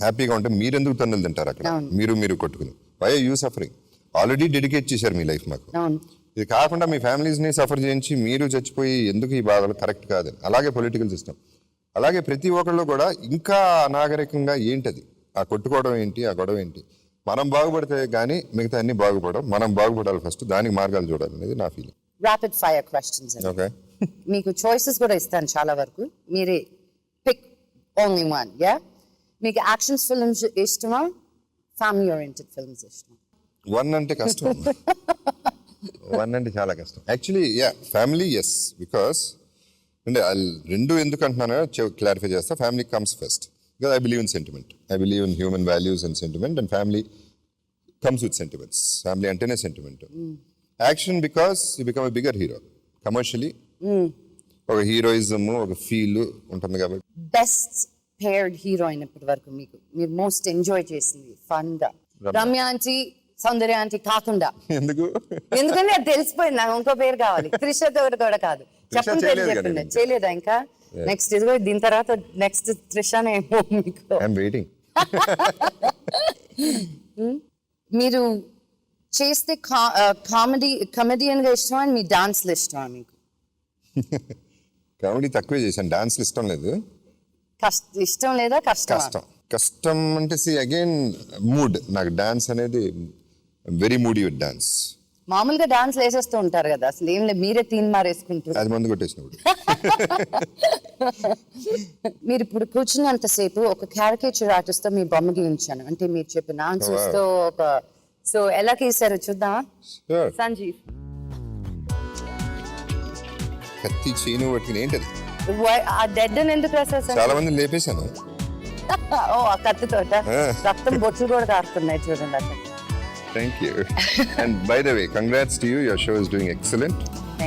హ్యాపీగా ఉంటే మీరెందుకు తన్నులు తింటారు అక్కడ? మీరు కొట్టుకుని why are you suffering? Already dedicate చేశారు మీ లైఫ్ మాకు. ఇది కాకుండా మీ ఫ్యామిలీస్ని సఫర్ చేయించి మీరు చచ్చిపోయి ఎందుకు ఈ బాధలు? కరెక్ట్ కాదని. అలాగే పొలిటికల్ సిస్టమ్, అలాగే ప్రతి ఒక్కళ్ళు కూడా ఇంకా అనాగరికంగా ఏంటది, ఆ కొట్టుకోవడం ఏంటి, ఆ గొడవ ఏంటి? మనం బాగుపడితే కానీ మిగతా అన్ని బాగుపడడం, మనం బాగుపడాలి ఫస్ట్, దానికి మార్గాలు చూడాలి అనేది నా feeling. Rapid fire questions. Okay, మీకు చాయిసెస్ కూడా ఇస్తాను చాలా వరకు, మీరే పిక్ ఓన్లీ వన్. యా, మీకు యాక్షన్స్ ఫిల్మ్స్ ఇష్టమా, ఫ్యామిలీ ఓరియంటెడ్ ఫిల్మ్స్ ఇష్టమా? వన్ అంటే కష్టం. వన్ అంటే చాలా కష్టం యాక్చువల్లీ. ఫ్యామిలీ ఎస్, బికాస్ అంటే రెండు ఎందుకు అంటున్నానో క్లారిఫై చేస్తా. Family comes first because I believe in sentiment. I believe in human values and sentiment, and family comes with sentiments. Family antene sentiment. Action because you become a bigger hero commercially. ఒక heroism, ఒక feel ఉంటుంది కాబట్టి. Best paired heroine ఇప్పటి వరకు మీకు మీరు most enjoy చేసింది fun గా? రమ్య ఆంటీ, సౌందర్య ఆంటీ కాకుండా. ఎందుకంటే అది తెలిసిపోయింది, నాకు ఇంకో పేరు కావాలి. త్రిష కూడా కాదు, చెప్పండి పేరు చెప్పండి. చేయలేదా ఇంకా? నెక్స్ట్ ఇదిగో దీని తర్వాత నెక్స్ట్ త్రిషానే మీకు. మీరు చేస్తే కామెడియన్ గా ఇష్టమా, మీ డాన్స్లు ఇష్టమా మీకు? కామెడీ తక్కువే చేశాను, డాన్స్లు ఇష్టం లేదు. ఇష్టం లేదా కష్టం అంటే అగైన్ మూడ్. నాకు డాన్స్ అనేది వెరీ మూడీ విత్ డాన్స్. మామూలుగా డాన్స్ వేసేస్తూ ఉంటారు కదా, అసలు ఏం లేదు, మీరే తీన్ మారేసుకుంటారు. అది మందు కొట్టేసినప్పుడు. మీరు ఇప్పుడు కూర్చున్నంతసేపు ఒక క్యారికేచర్ ఆర్టిస్ట్ తో మీ బొమ్మ గీయించాను, అంటే మీరు చెప్పిన ఆన్సర్స్ తో ఒక. సో ఎలా గీసారో చూద్దామా? సంజీవ్, కత్తి చీను పట్టుకుని ఏంటది? ఆ డెడ్ అని ఎందుకు రాసేసాను? చాలా మంది లేపేశాను. ఓ, ఆ కత్తితోట రక్తం బొట్లు కూడా కారుతున్నాయి చూడండి అక్కడ. Thank you. And by the way, congrats to you. Your show is doing excellent.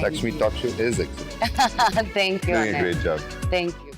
Lakshmi Talk Show is excellent. Thank you. Doing a great job. Thank you.